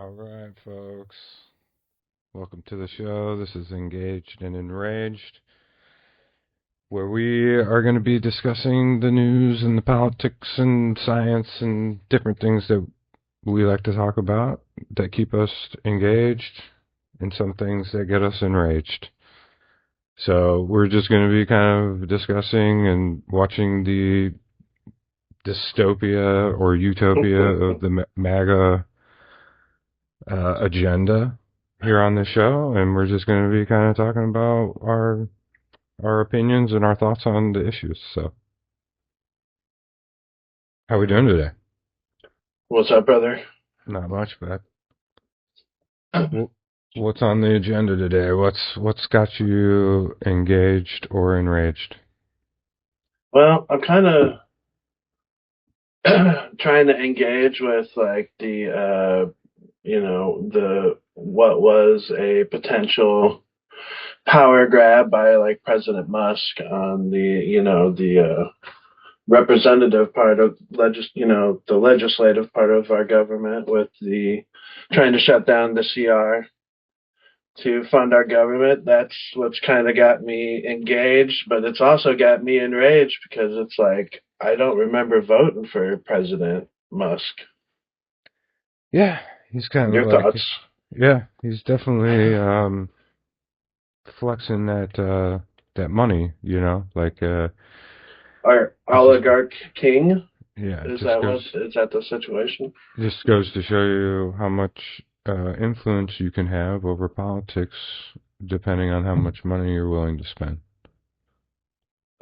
All right, folks. Welcome to the show. This is Engaged and Enraged, where we are going to be discussing the news and the politics and science and different things that we like to talk about that keep us engaged and some things that get us enraged. So we're just going to be kind of discussing and watching the dystopia or utopia of the MAGA agenda here on the show, and we're just going to be kind of talking about our opinions and our thoughts on the issues. So, how we doing today? What's up, brother? Not much, but what's on the agenda today? What's got you engaged or enraged? Well, I'm kind of trying to engage with like the what was a potential power grab by like President Musk on the representative part of the legislative part of our government with the trying to shut down the CR to fund our government. That's what's kind of got me engaged, but it's also got me enraged because it's like I don't remember voting for President Musk. Yeah, he's kind of Your like, thoughts? yeah, he's definitely flexing that money, like Our it just oligarch king? yeah, it Is just that what goes is that the situation? Just goes to show you how much influence you can have over politics, depending on how much money you're willing to spend.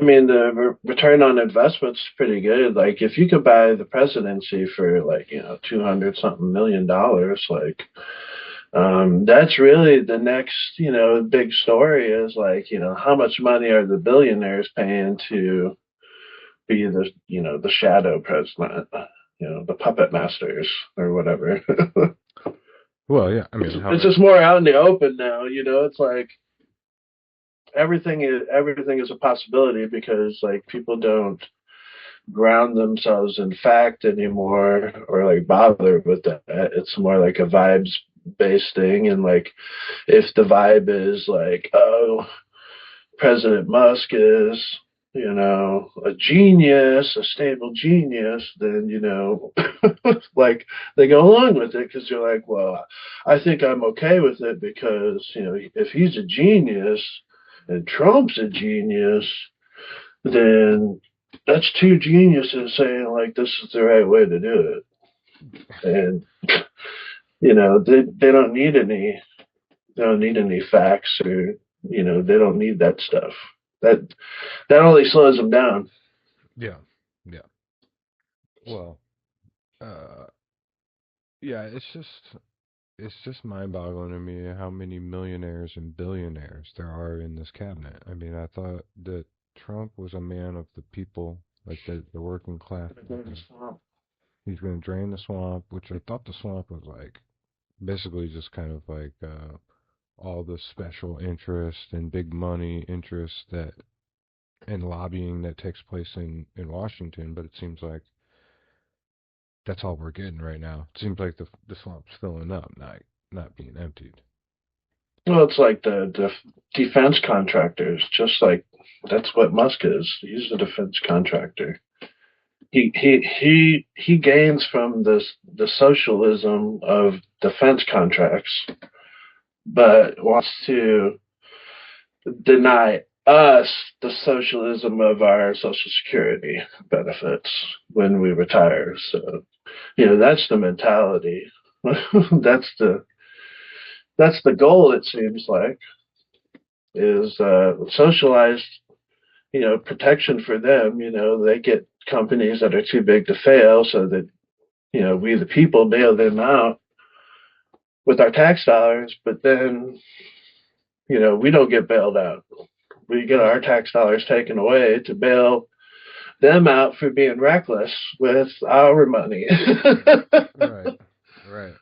I mean, the return on investment's pretty good. Like, if you could buy the presidency for like 200 something $1 million, like that's really the next, big story is like, how much money are the billionaires paying to be the shadow president, the puppet masters or whatever. Well, yeah, I it's, mean, how it's much? just more out in the open now, it's like everything is a possibility because like people don't ground themselves in fact anymore or like bother with that. It's more like a vibes based thing. And like if the vibe is like, oh, President Musk is, a genius, a stable genius, then, like they go along with it because you're like, well, I think I'm okay with it because, if he's a genius and Trump's a genius, then that's two geniuses saying like this is the right way to do it. And, they don't need any facts or, they don't need that stuff. That that only slows them down. Yeah, yeah. Well, uh, yeah. It's just mind-boggling to me how many millionaires and billionaires there are in this cabinet. I mean, I thought that Trump was a man of the people, like the working class. He's going to drain the swamp, which I thought the swamp was like basically just kind of like all the special interest and big money interest that and lobbying that takes place in Washington, but it seems like that's all we're getting right now. It seems like the swamp's filling up, not being emptied. Well, it's like the defense contractors, just like that's what Musk is. He's a defense contractor. He gains from the socialism of defense contracts, but wants to deny us the socialism of our social security benefits when we retire. So, that's the mentality. that's the that's the goal. It seems like is socialized, protection for them. They get companies that are too big to fail, so that we the people bail them out with our tax dollars. But then we don't get bailed out. We get our tax dollars taken away to bail them out for being reckless with our money. Right, right.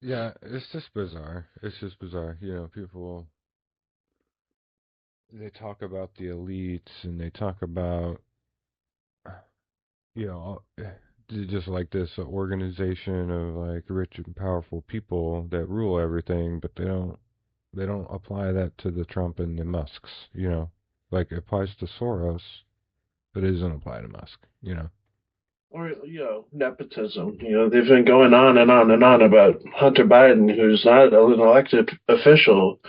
Yeah, it's just bizarre. It's just bizarre. People they talk about the elites and they talk about you know just like this organization of like rich and powerful people that rule everything, but they don't apply that to the Trump and the Musks, you know. Like it applies to Soros, but it doesn't apply to Musk, you know. Or, nepotism. They've been going on and on and on about Hunter Biden, who's not an elected official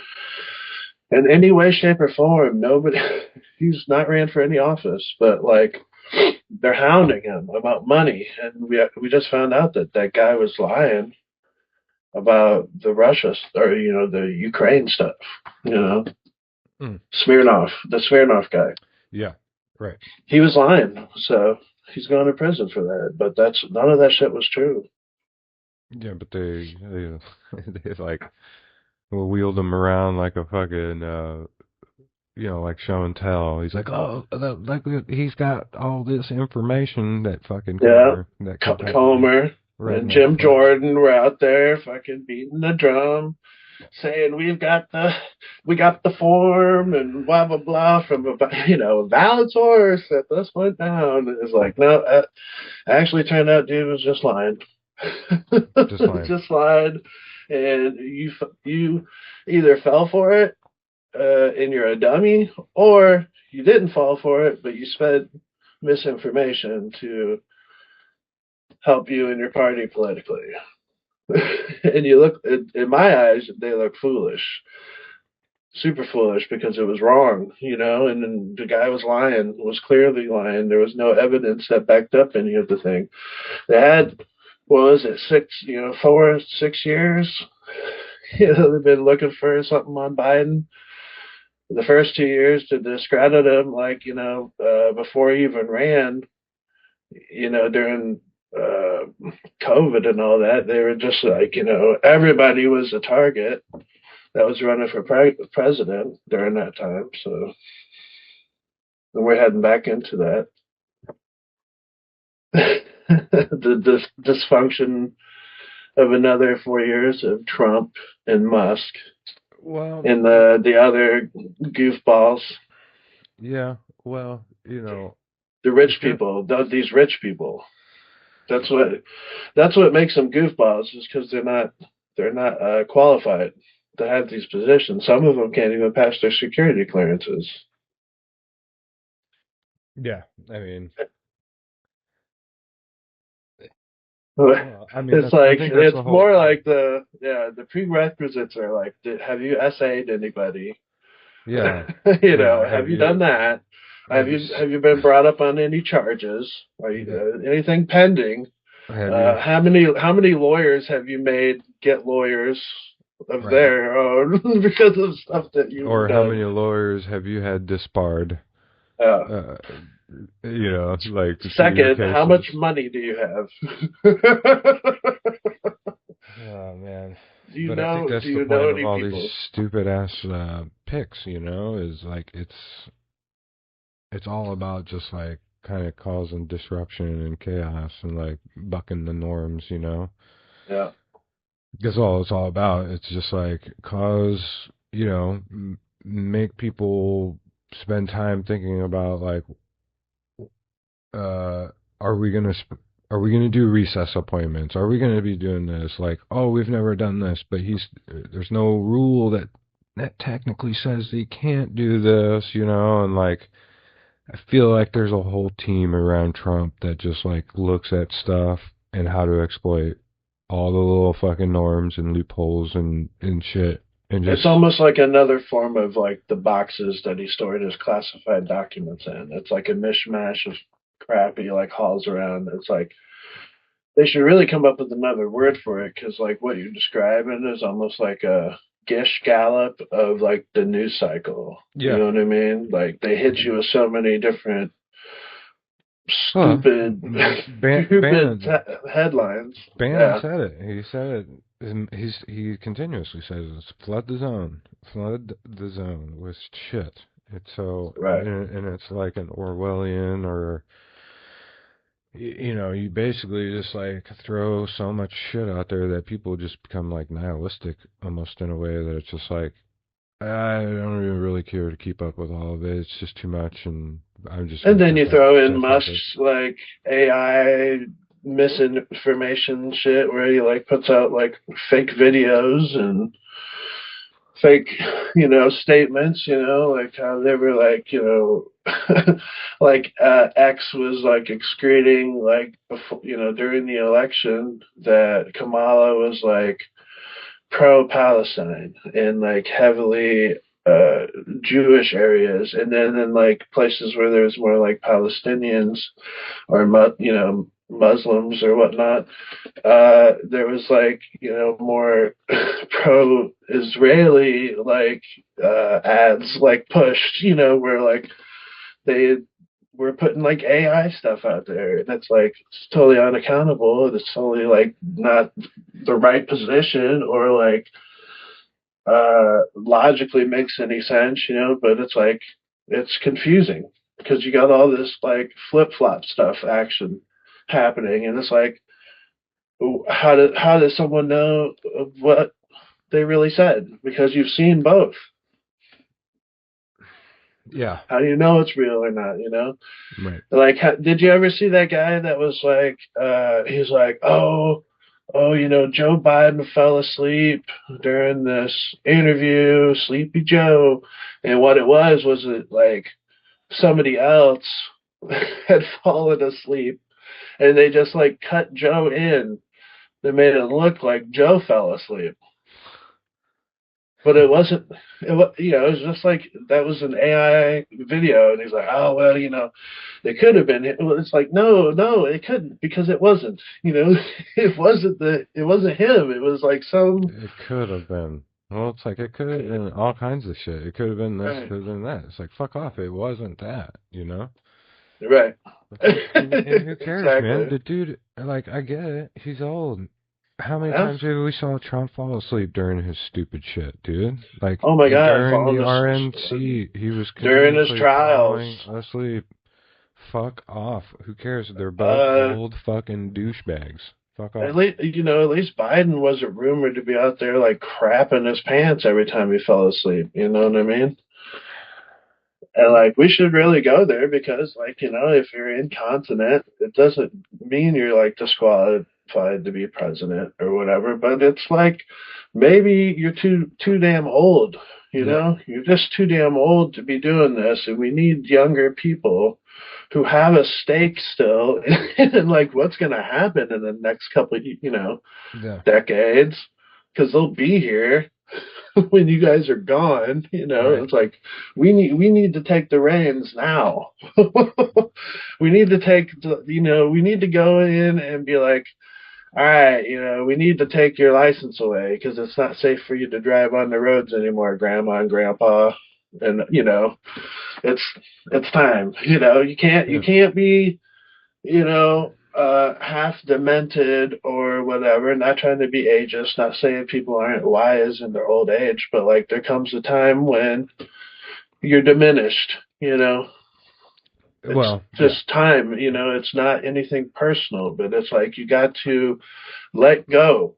in any way, shape, or form. Nobody, he's not ran for any office, but like they're hounding him about money, and we just found out that that guy was lying about the Russia or the Ukraine stuff. You know, Mm. The Smirnov guy. Yeah, right. He was lying, so he's going to prison for that. But that's none of that shit was true. Yeah, but they they like wheeled him around like a fucking like show and tell. He's like, oh, like he's got all this information that fucking Yeah, Comer, that Kentucky Comer and redneck Jim fuck. Jordan were out there fucking beating the drum, saying we got the form and blah blah blah from a valid source that this went down. It's like no, actually turned out dude was just lying, Just lying. just lying, and you either fell for it and you're a dummy, or you didn't fall for it but you spent misinformation to help you and your party politically. And you look, in my eyes, they look foolish, super foolish because it was wrong. And then the guy was clearly lying. There was no evidence that backed up any of the thing. They had, what was it, 6 years? They've been looking for something on Biden. The first 2 years to discredit him, like, before he even ran, during COVID and all that, they were just like, everybody was a target that was running for president during that time. So we're heading back into that. The dysfunction of another 4 years of Trump and Musk Well, and the other goofballs, yeah. Well, the it's rich good. people, these rich people. That's what makes them goofballs is because they're not qualified to have these positions. Some of them can't even pass their security clearances. Yeah, I mean, well, I mean It's that's I like think that's the it's whole more point. like the prerequisites are like, have you essayed anybody? Yeah, yeah. Have you done that? Have Have you you s- have you been brought up on any charges? Are yeah, you, anything pending? have you How many lawyers have you made get lawyers of right? their own because of stuff that you've Or how done? many lawyers have you had disbarred? Uh, Uh, like through your Second, how cases. much money do you have? Oh man. do you But I think know? Do that's the you know point of any all these people? stupid ass picks, is like it's all about just like kind of causing disruption and chaos and like bucking the norms. Yeah. That's all it's all about. It's just like cause, make people spend time thinking about like uh, are we gonna are we gonna do recess appointments? Are we gonna be doing this? Like, oh, we've never done this, but there's no rule that technically says he can't do this. And like, I feel like there's a whole team around Trump that just like looks at stuff and how to exploit all the little fucking norms and loopholes and shit and It's just almost like another form of like the boxes that he stored his classified documents in. It's like a mishmash of crap he like hauls around. It's like they should really come up with another word for it because like what you're describing is almost like a Gish Gallop of like the news cycle. You yeah. know what I mean? Like they hit you with so many different Huh. stupid, stupid Bannon headlines. Bannon Yeah, said it. He said it. He continuously says it's flood the zone with shit. It's so right. and it's like an Orwellian or you basically just like throw so much shit out there that people just become like nihilistic almost in a way that it's just like I don't even really care to keep up with all of it. It's just too much, and I'm just And gonna then you piss off throw in piss off it. Musk's like AI. misinformation shit where he like puts out like fake videos and fake, statements, like how they were like, like X was like excreting like before, during the election that Kamala was like pro-Palestine in like heavily uh Jewish areas, and then in like places where there's more like Palestinians or Muslims or whatnot, there was like more pro-Israeli like ads like pushed, where like they were putting like AI stuff out there that's like it's totally unaccountable. It's totally like not the right position or like logically makes any sense, but it's like it's confusing because you got all this like flip flop stuff action happening, and it's like how does someone know what they really said because you've seen both? Yeah. How do you know it's real or not? Right. Like, did you ever see that guy that was like, he's like, oh, Joe Biden fell asleep during this interview, Sleepy Joe, and what it was it like somebody else had fallen asleep, and they just like cut Joe in. They made it look like Joe fell asleep. But it wasn't. It was just like that was an AI video, and he's like, "Oh well, it could have been." It's like, no, no, it couldn't because it wasn't. It wasn't him. It was like some. It could have been. Well, it's like it could have been all kinds of shit. It could have been this, Right, could have been that. It's like fuck off. It wasn't that, you know. right, It's like, and who cares, man? exactly. The dude, like, I get it. He's old. How many Yeah. times have we saw Trump fall asleep during his stupid shit, dude? Like, Oh my God, during falling the this RNC, he was during his continuously trials. falling asleep. Fuck off. Who cares? They're both Uh, old fucking douchebags. Fuck at off. least at least Biden wasn't rumored to be out there like crapping his pants every time he fell asleep. You know what I mean? And like we should really go there because like, if you're incontinent, it doesn't mean you're like disqualified to be president or whatever, but it's like maybe you're too damn old, Yep. You're just too damn old to be doing this, and we need younger people who have a stake still in like what's going to happen in the next couple of, Yeah. decades, because they'll be here when you guys are gone. Right. It's like we need to take the reins now. We need to we need to go in and be like, all right, we need to take your license away because it's not safe for you to drive on the roads anymore, grandma and grandpa. And it's it's time. You Yeah. can't be half demented or whatever. Not trying to be ageist, not saying people aren't wise in their old age, but like there comes a time when you're diminished. It's Well, yeah. just time. It's not anything personal, but it's like you got to let go,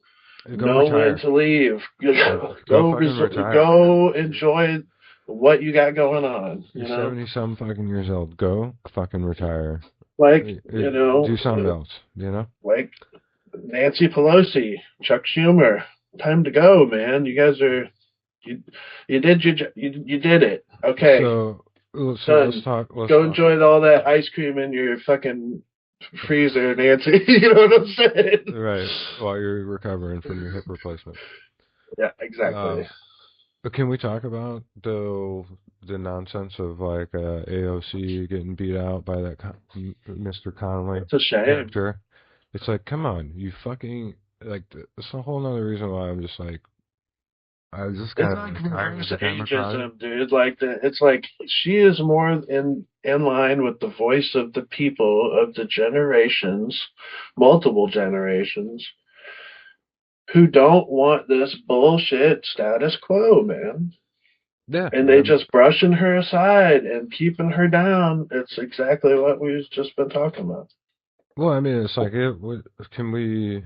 Go know when retire. to leave, Go fucking retire, man. go enjoy what you got going on. You're 70 some fucking years old. Go fucking retire. Like Uh, Do something else, you know? like Nancy Pelosi, Chuck Schumer. Time to go, man. You guys are you you did you did it. Okay, So, let's done. talk. Let's Go talk. enjoy all that ice cream in your fucking freezer, Nancy. You know what I'm saying? Right, while you're recovering from your hip replacement. Yeah, Uh, exactly. but can we talk about the nonsense of like AOC getting beat out by that Mr. Connolly It's a shame. character? It's like, come on, you fucking like. It's a whole nother reason why I'm just like, I just It's kind like of tired of reverse the Democrat. ageism, dude. Like it's like she is more in line with the voice of the people of the generations, multiple generations, who don't want this bullshit status quo, man. Yeah, And they just brushing her aside and keeping her down. It's exactly what we've just been talking about. well, I mean, it's like can we?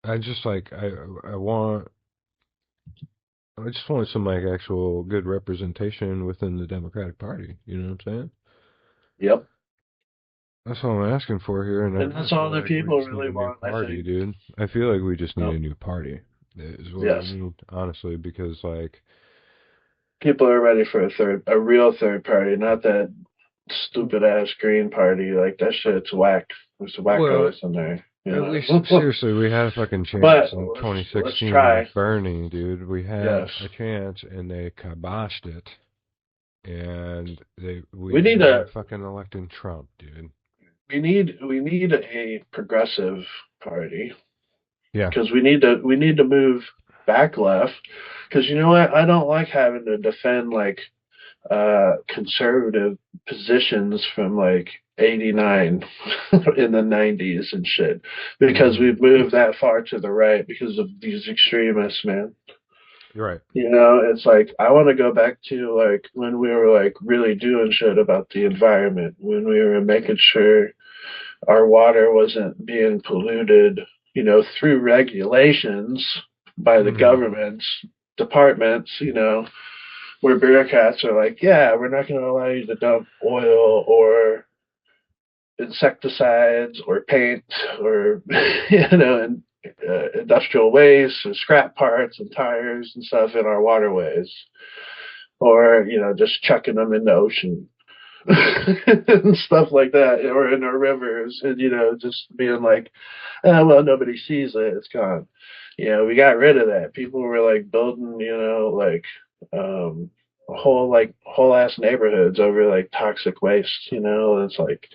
I just like I want I just want some like actual good representation within the Democratic Party. You know what I'm saying? Yep. That's what I'm asking for here, and I And that's just feel all the like we people just need really a new want, I party, think. dude. I feel like we just need No. a new party. Is what we Yes. need, honestly, because like, People are ready for a real third party, not that stupid ass Green Party. Like that shit's whack. There's well, wackos in there, you at least know. seriously, we had a fucking chance But in let's 2016 try. with Bernie, dude. We had Yes, a chance, and they kiboshed it, and we we need ended up a fucking electing Trump, dude. we need a progressive party Yeah. because we need to move back left. Because you know what, I don't like having to defend like conservative positions from like 89 in the 90s and shit because Hmm. we've moved that far to the right because of these extremists, man. You're right. You know, it's like I want to go back to like when we were like really doing shit about the environment, when we were making sure our water wasn't being polluted, through regulations by the Hmm. government's departments, where bureaucrats are like, yeah, we're not going to allow you to dump oil or insecticides or paint or, and industrial waste and scrap parts and tires and stuff in our waterways, or just chucking them in the ocean and stuff like that, or in our rivers, and just being like, well, nobody sees it, it's gone. We got rid of that. People were like building, like um whole ass neighborhoods over like toxic waste. It's like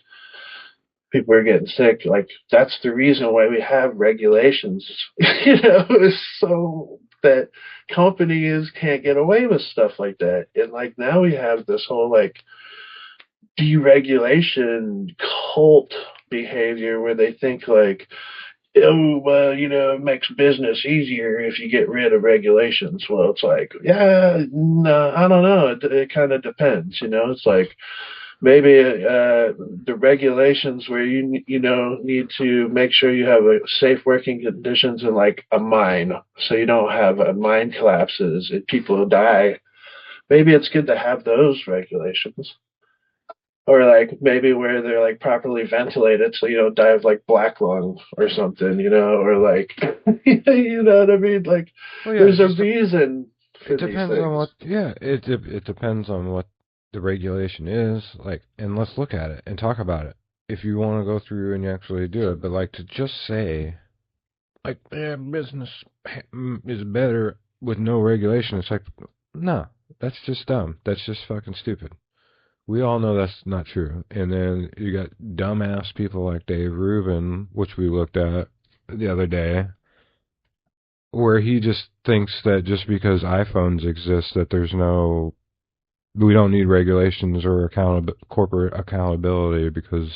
people are getting sick. Like that's the reason why we have regulations, is so that companies can't get away with stuff like that. And like now we have this whole like deregulation cult behavior where they think like, oh, well, it makes business easier if you get rid of regulations. Well, it's like, yeah, no, I don't know. It kind of depends. It's like maybe the regulations where you need to make sure you have a safe working conditions in like a mine, so you don't have mine collapses and people die. Maybe it's good to have those regulations, or like maybe where they're like properly ventilated so you don't die of like black lung or something, or like you know what I mean? Like Well, yeah, there's a just reason it for these depends on things. what. Yeah, it depends on what the regulation is. Like, and let's look at it and talk about it. If you want to go through and you actually do it, but like to just say like, yeah, business is better with no regulation. It's like, no, that's just dumb. That's just fucking stupid. We all know that's not true. And then you got dumbass people like Dave Rubin, which we looked at the other day, where he just thinks that just because iPhones exist, that we don't need regulations or corporate accountability because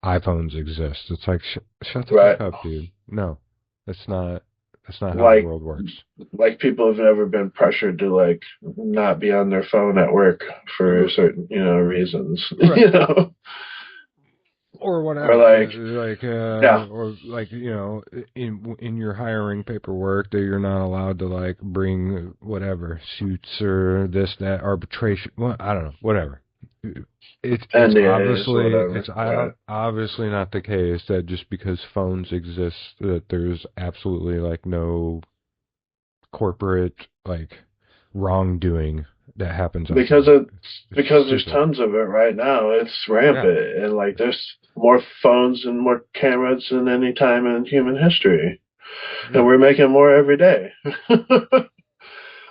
iPhones exist. It's like, shut the Right. fuck up, dude. No, that's not, that's not how the Like world works. people have never been pressured to like not be on their phone at work for certain, reasons, Right. Or or whatever, like, yeah, or like in your hiring paperwork that you're not allowed to like bring whatever suits or this that arbitration. Well, I don't know, whatever. NDAs, whatever. It's Right. obviously not the case that just because phones exist that there's absolutely like no corporate like wrongdoing that happens because outside. it's It's because there's stupid. tons of it right now. It's Yeah. rampant, and like there's more phones and more cameras than any time in human history, and Yeah. we're making more every day,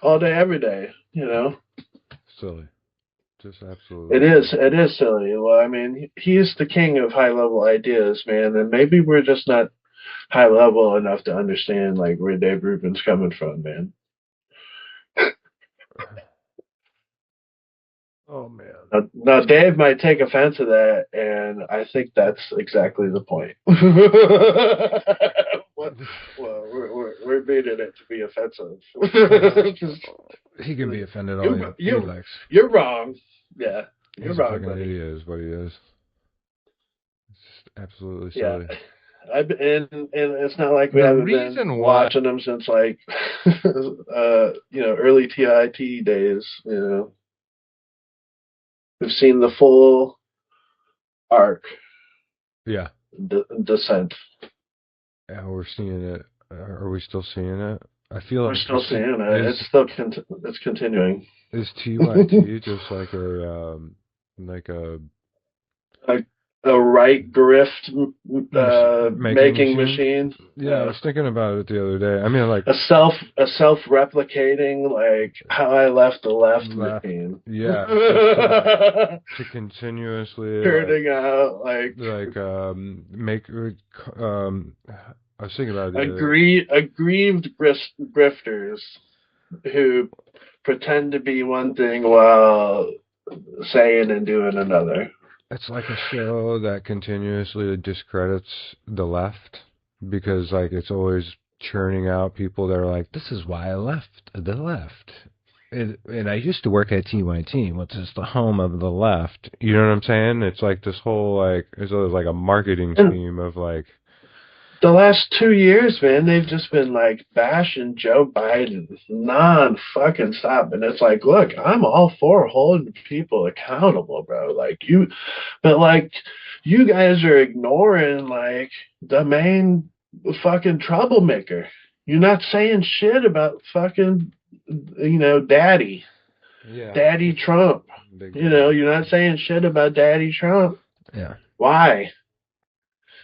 all day, every day. Silly. Just absolutely It is silly. it is silly. Well, I mean, he's the king of high level ideas, man, and maybe we're just not high level enough to understand like where Dave Rubin's coming from, man. Oh man. Now, Dave might take offense to that, and I think that's exactly the point. What- well, we're beating it to be offensive. Well, Just, he can be offended all you he you likes. you're wrong. Yeah, you're He's a wrong, fucking buddy. idiot, is what he is. It's just absolutely Yeah, silly. and it's not like we The haven't been reason why. watching them since like early TIT days. We've seen the full arc, Yeah. descent. Yeah, we're seeing it. Are we still seeing it? I feel We're like still seeing it. is It's still it's continuing. is TYT just like like a a, a right grift making making machine? machine. Yeah, I Yeah. was thinking about it the other day. I mean, like A self replicating like how I left the left left, machine. yeah, just to continuously Turning out make I was thinking about it the other. aggrieved grifters who pretend to be one thing while saying and doing another. It's like a show that continuously discredits the left because like it's always churning out people that are like, this is why I left the left. And I used to work at TYT, which is the home of the left. You know what I'm saying? It's like this whole like it's like a marketing And scheme of like the last 2 years, man, they've just been like bashing Joe Biden non fucking stop. And it's like, look, I'm all for holding people accountable, bro. But like, you guys are ignoring like the main fucking troublemaker. You're not saying shit about fucking, yeah, Daddy Trump. big daddy. You're not saying shit about Daddy Trump. Yeah. Why?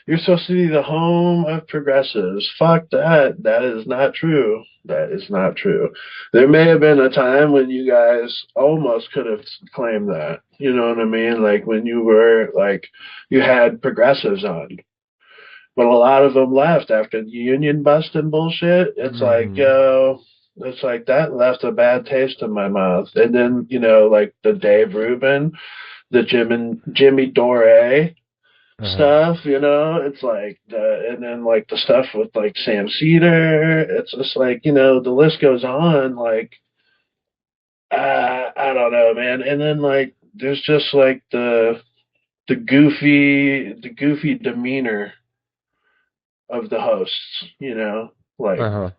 You're supposed to be the home of progressives. Fuck that. That is not true. That is not true. There may have been a time when you guys almost could have claimed that. You know what I mean? Like when you were like, you had progressives on. But a lot of them left after the union busting bullshit. It's like, Hmm. yo, it's like that left a bad taste in my mouth. And then, like the Dave Rubin, the Jimmy Dore Uh-huh. stuff, it's like and then like the stuff with like Sam Cedar, it's just like, the list goes on, like I don't know, man. And then like there's just like the goofy demeanor of the hosts, like Uh-huh.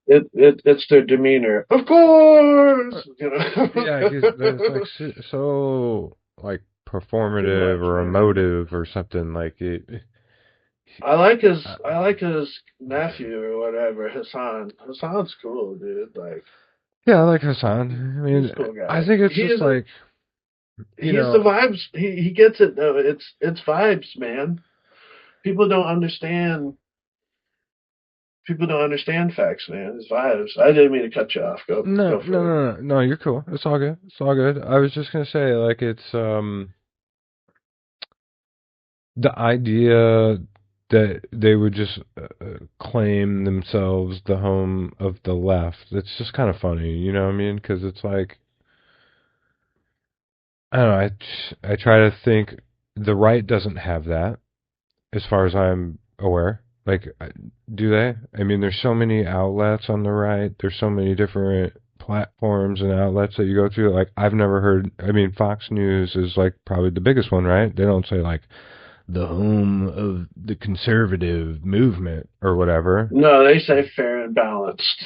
it's their demeanor, of course, Yeah, because it's like so like too performative much, or man. emotive or something like it. I like his nephew or whatever, Hassan. Hassan's cool, dude. Like Yeah, I like Hassan. I he's mean, a cool I guy. think it's just like you He's the know, vibes. He gets it though. It's vibes, man. People don't understand. People don't understand facts, man. It's vibes. I didn't mean to cut you off. no, Go no, for it. no, no, no. You're cool. It's all good. It's all good. I was just gonna say like it's the idea that they would just claim themselves the home of the left. It's just kind of funny, you know what I mean? Because it's like I don't know. I try to think the right doesn't have that, as far as I'm aware. Like, do they? I mean, there's so many outlets on the right. There's so many different platforms and outlets that you go through. Like, I've never heard. I mean, Fox News is like probably the biggest one, right? They don't say like the home of the conservative movement or whatever. No, they say fair and balanced,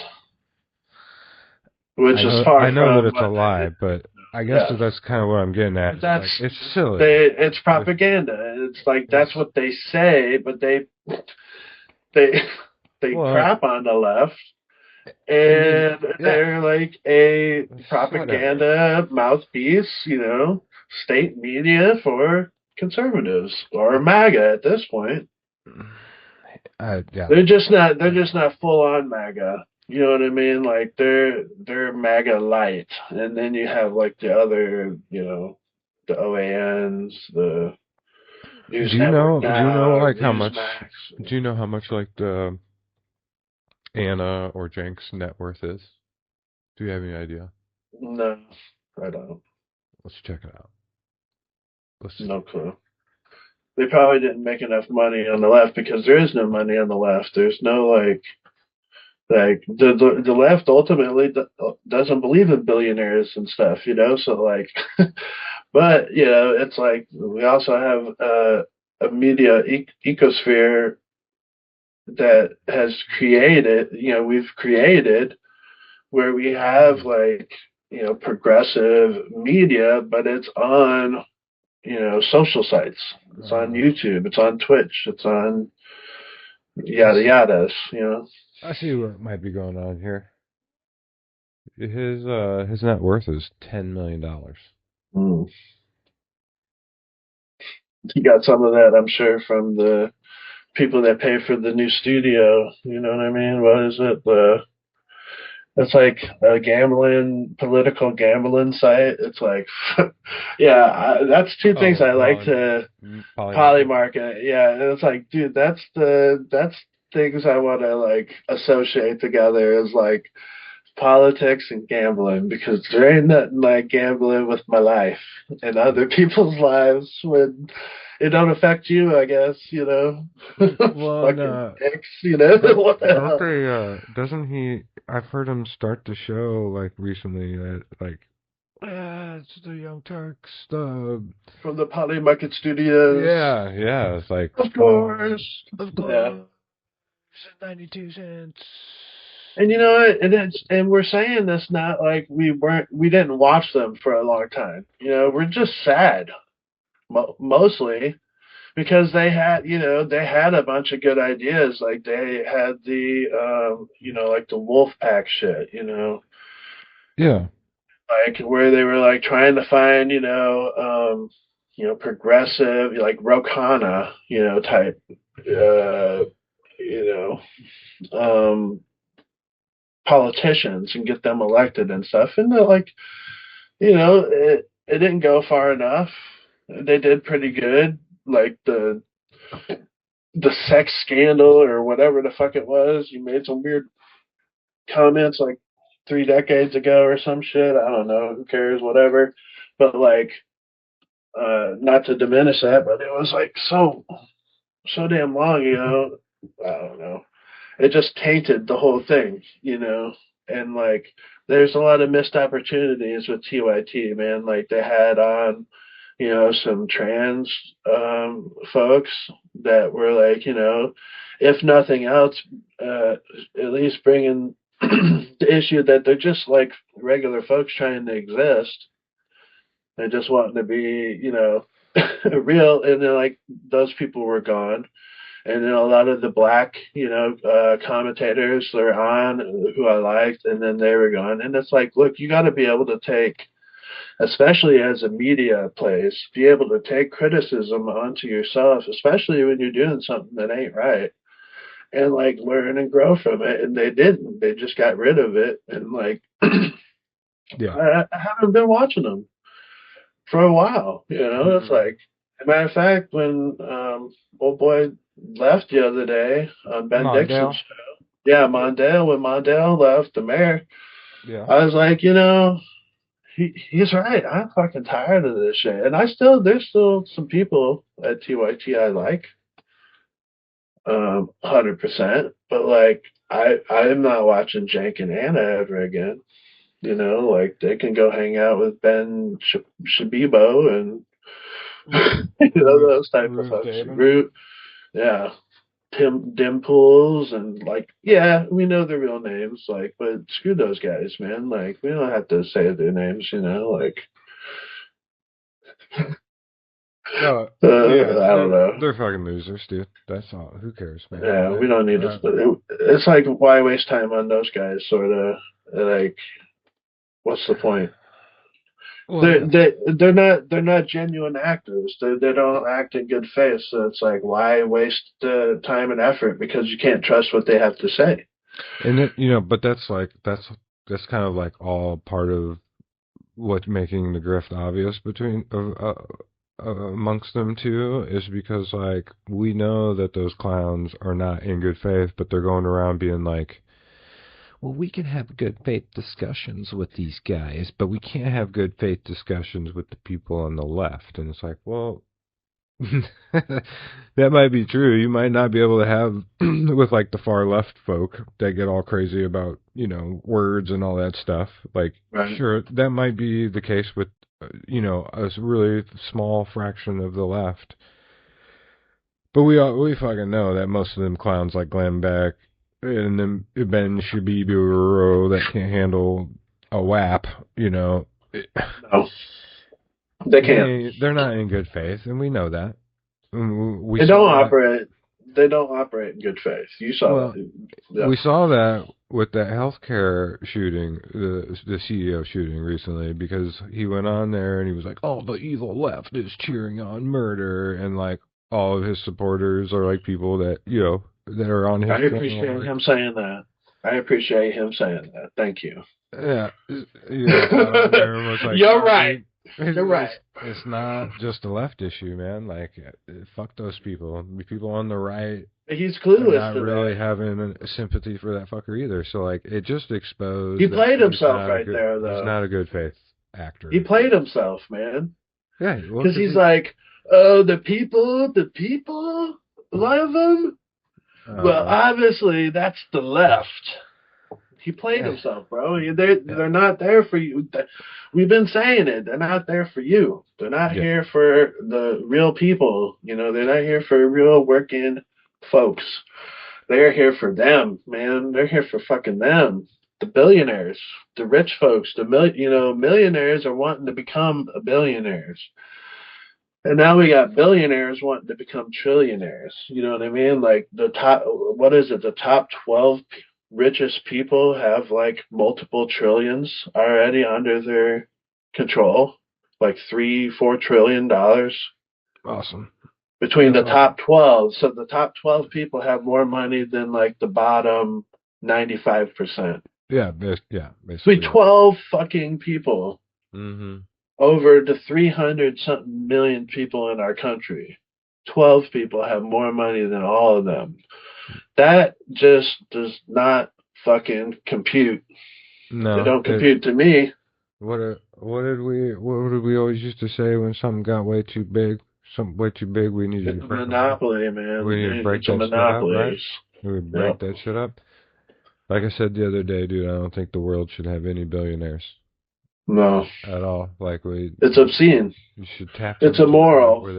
which is far I know that from it's a what they lie, did. but I guess Yeah, that's kind of what I'm getting at. but It's like that's it's silly. it's propaganda. It's like that's It's what they say, but they they well, crap on the left, I mean, and yeah, they're like a whatever. propaganda mouthpiece, state media for conservatives or MAGA at this point. Yeah, They're just not full on MAGA. You know what I mean? Like they're MAGA light, and then you have like the other, the OANs, the News Network Do you know Now, like how much? Newsmax. Do you know how much like the Anna or Jenks net worth is? Do you have any idea? No, I don't. Let's check it out. Let's see. No clue. They probably didn't make enough money on the left because there is no money on the left. There's no like the left ultimately doesn't believe in billionaires and stuff, So like, but it's like we also have a media ecosphere that has created, we've created where we have like progressive media, but it's on social sites. It's on Uh, YouTube. It's on Twitch. It's on I yada see. yadas. I see what might be going on here. His net worth is $10 million. Mm. You got some of that, I'm sure, from the people that pay for the new studio. You know what I mean? What is it? It's like a political gambling site. It's like, yeah, that's two things Oh, I like to Polymarket. Polymarket. Yeah, and it's like, dude, that's things I want to like associate together is like politics and gambling because there ain't nothing like gambling with my life and other people's lives when it don't affect you, I guess, Well, fucking no, dicks, don't what the don't hell? they? Doesn't he? I've heard him start the show like recently that like, it's the Young Turks. The From the Polymarket Studios. yeah, it's like Of course. of Yeah. course, 92 cents. And you know what? And we're saying this not like we didn't watch them for a long time. We're just sad mostly because they had a bunch of good ideas. Like they had the like the wolf pack shit, Yeah, like where they were like trying to find progressive like Rokana type you um politicians and get them elected and stuff. And like it didn't go far enough. They did pretty good. Like the sex scandal or whatever the fuck it was. You made some weird comments like 3 decades ago or some shit. I don't know. Who cares? Whatever. But like, not to diminish that, but it was like so damn long. I don't know. It just tainted the whole thing. And like, there's a lot of missed opportunities with TYT, man. Like they had on some trans folks that were like, if nothing else, at least bringing the issue that they're just like regular folks trying to exist. They just wanting to be, real. And then like those people were gone. And then a lot of the black, commentators were on who I liked, and then they were gone. And it's like, look, you got to be able to take, especially as a media place, be able to take criticism onto yourself, especially when you're doing something that ain't right, and like learn and grow from it. And they didn't. They just got rid of it. And like, yeah. I haven't been watching them for a while. It's Mm. like, as a matter of fact, when old boy left the other day on Ben Dixon's Mondale. show, yeah, Mondale, when Mondale left, the mayor, Yeah. I was like, he's right. I'm fucking tired of this shit. And there's still some people at TYT I like, 100%. But like, I'm not watching Jank and Anna ever again. Like they can go hang out with Ben Shabibo and Ruth those type of Ruth folks. Daven. Root, yeah. Tim Dimples and like, yeah, we know their real names, like, but screw those guys, man. Like, we don't have to say their names. Like, No, yeah, I don't know. they're fucking losers, dude. That's all. Who cares, man? Yeah, we don't need to. It's like, why waste time on those guys? Sort of like, what's the point? Well, They're not genuine actors. They don't act in good faith. So it's like, why waste time and effort because you can't trust what they have to say. and it, but that's kind of like all part of what's making the grift obvious between amongst them too is because like we know that those clowns are not in good faith, but they're going around being like, well, we can have good faith discussions with these guys, but we can't have good faith discussions with the people on the left. And it's like, well, that might be true. You might not be able to have with like the far left folk that get all crazy about, words and all that stuff. Like, Right. sure, that might be the case with, a really small fraction of the left. But we fucking know that most of them clowns like Glenn Beck and then Ben Shabiburo that can't handle a WAP, No, they can't. they're not in good faith, and we know that. We They don't saw that. operate. They don't operate in good faith. You saw Well, that. we Yep. saw that with that healthcare shooting, the CEO shooting recently, because he went on there and he was like, "Oh, the evil left is cheering on murder," and like all of his supporters are like people that that are on his I criminal appreciate him record. saying that. I appreciate him saying that. Thank you. Yeah, got on there and was like, You're "No, right. dude, You're right. it's not just a left issue, man. Like, fuck those people. The people on the right He's are clueless not to that. really having a sympathy for that fucker either. So like, it just He exposed that played himself right there, he's though. not a good faith He actor. played himself, man. Yeah, well, Because because he's he, like, oh, the people love him. Well, uh, obviously, that's the left. He played yeah, himself, bro. yeah, They're not there for you. We've been saying it. They're not there for you. They're not yeah, here for the real people. They're not here for real working folks. They're here for them, man. They're here for fucking them. The billionaires, the rich folks, millionaires are wanting to become billionaires. And now we got billionaires wanting to become trillionaires. You know what I mean? Like the top, what is it? The top 12 richest people have like multiple trillions already under their control, like 3, 4 trillion dollars awesome. between That's the awesome. top 12. So the top 12 people have more money than like the bottom 95%. Yeah, Between basically, yeah. 12 fucking people Hmm. over the 300 something million people in our country. 12 people have more money than all of them. That just does not fucking compute. It No, don't compute to me. what did we always used to say when something got way too big? Something way too big, we needed It's to a break them up. monopoly, We man. need to break It's a that shit up, right? monopoly. We would break Yep. that shit up. Like I said the other day, dude, I don't think the world should have any billionaires No. at all. Like It's obscene. you should tap It's them to the point immoral. where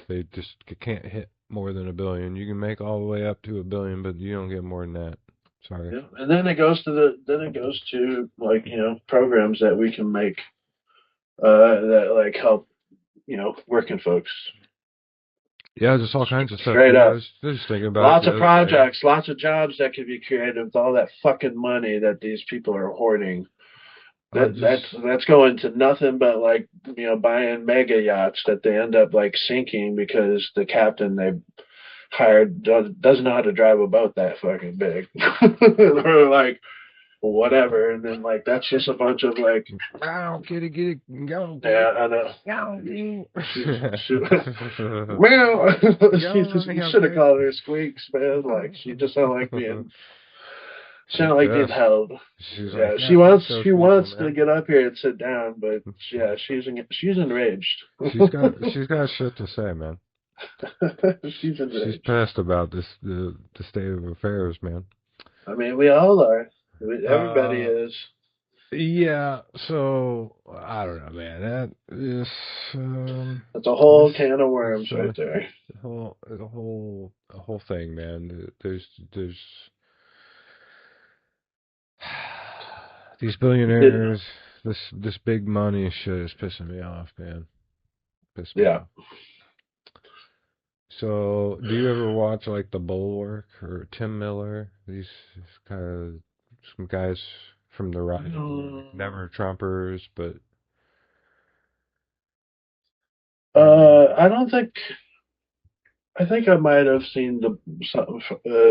they just can't hit more than a billion. You can make all the way up to a billion, but you don't get more than that. Sorry. Yeah. And then it goes to like, programs that we can make that like help, working folks. Yeah, just all kinds of stuff, Straight dude. I up. was just thinking about it Lots the of other day. projects, lots of jobs that could be created with all that fucking money that these people are hoarding. I That just that's going to nothing but like buying mega yachts that they end up like sinking because the captain they hired doesn't know how to drive a boat that fucking big, or like whatever. And then like that's just a bunch of like, Wow, get it, go, get yeah, it, I know. go, dude. She meow. Go, You should have okay. called her Squeaks, man. Like she just sounded like I being guess. held. She's Yeah, like, yeah, fuck those she people, wants to man. get up here and sit down, but yeah, she's enraged. She's got shit to say, man. She's She's enraged. pissed about the state of affairs, man. I mean, we all are. Everybody Uh, is. yeah. So I don't know, man. That is It's a this whole can of this worms right there. the whole thing, man. There's these billionaires, this big money shit is pissing me off, man. Piss me Yeah. off. So, do you ever watch like The Bulwark or Tim Miller? These kind of some guys from the right who are like never Trumpers, but I don't think. I think I might have seen the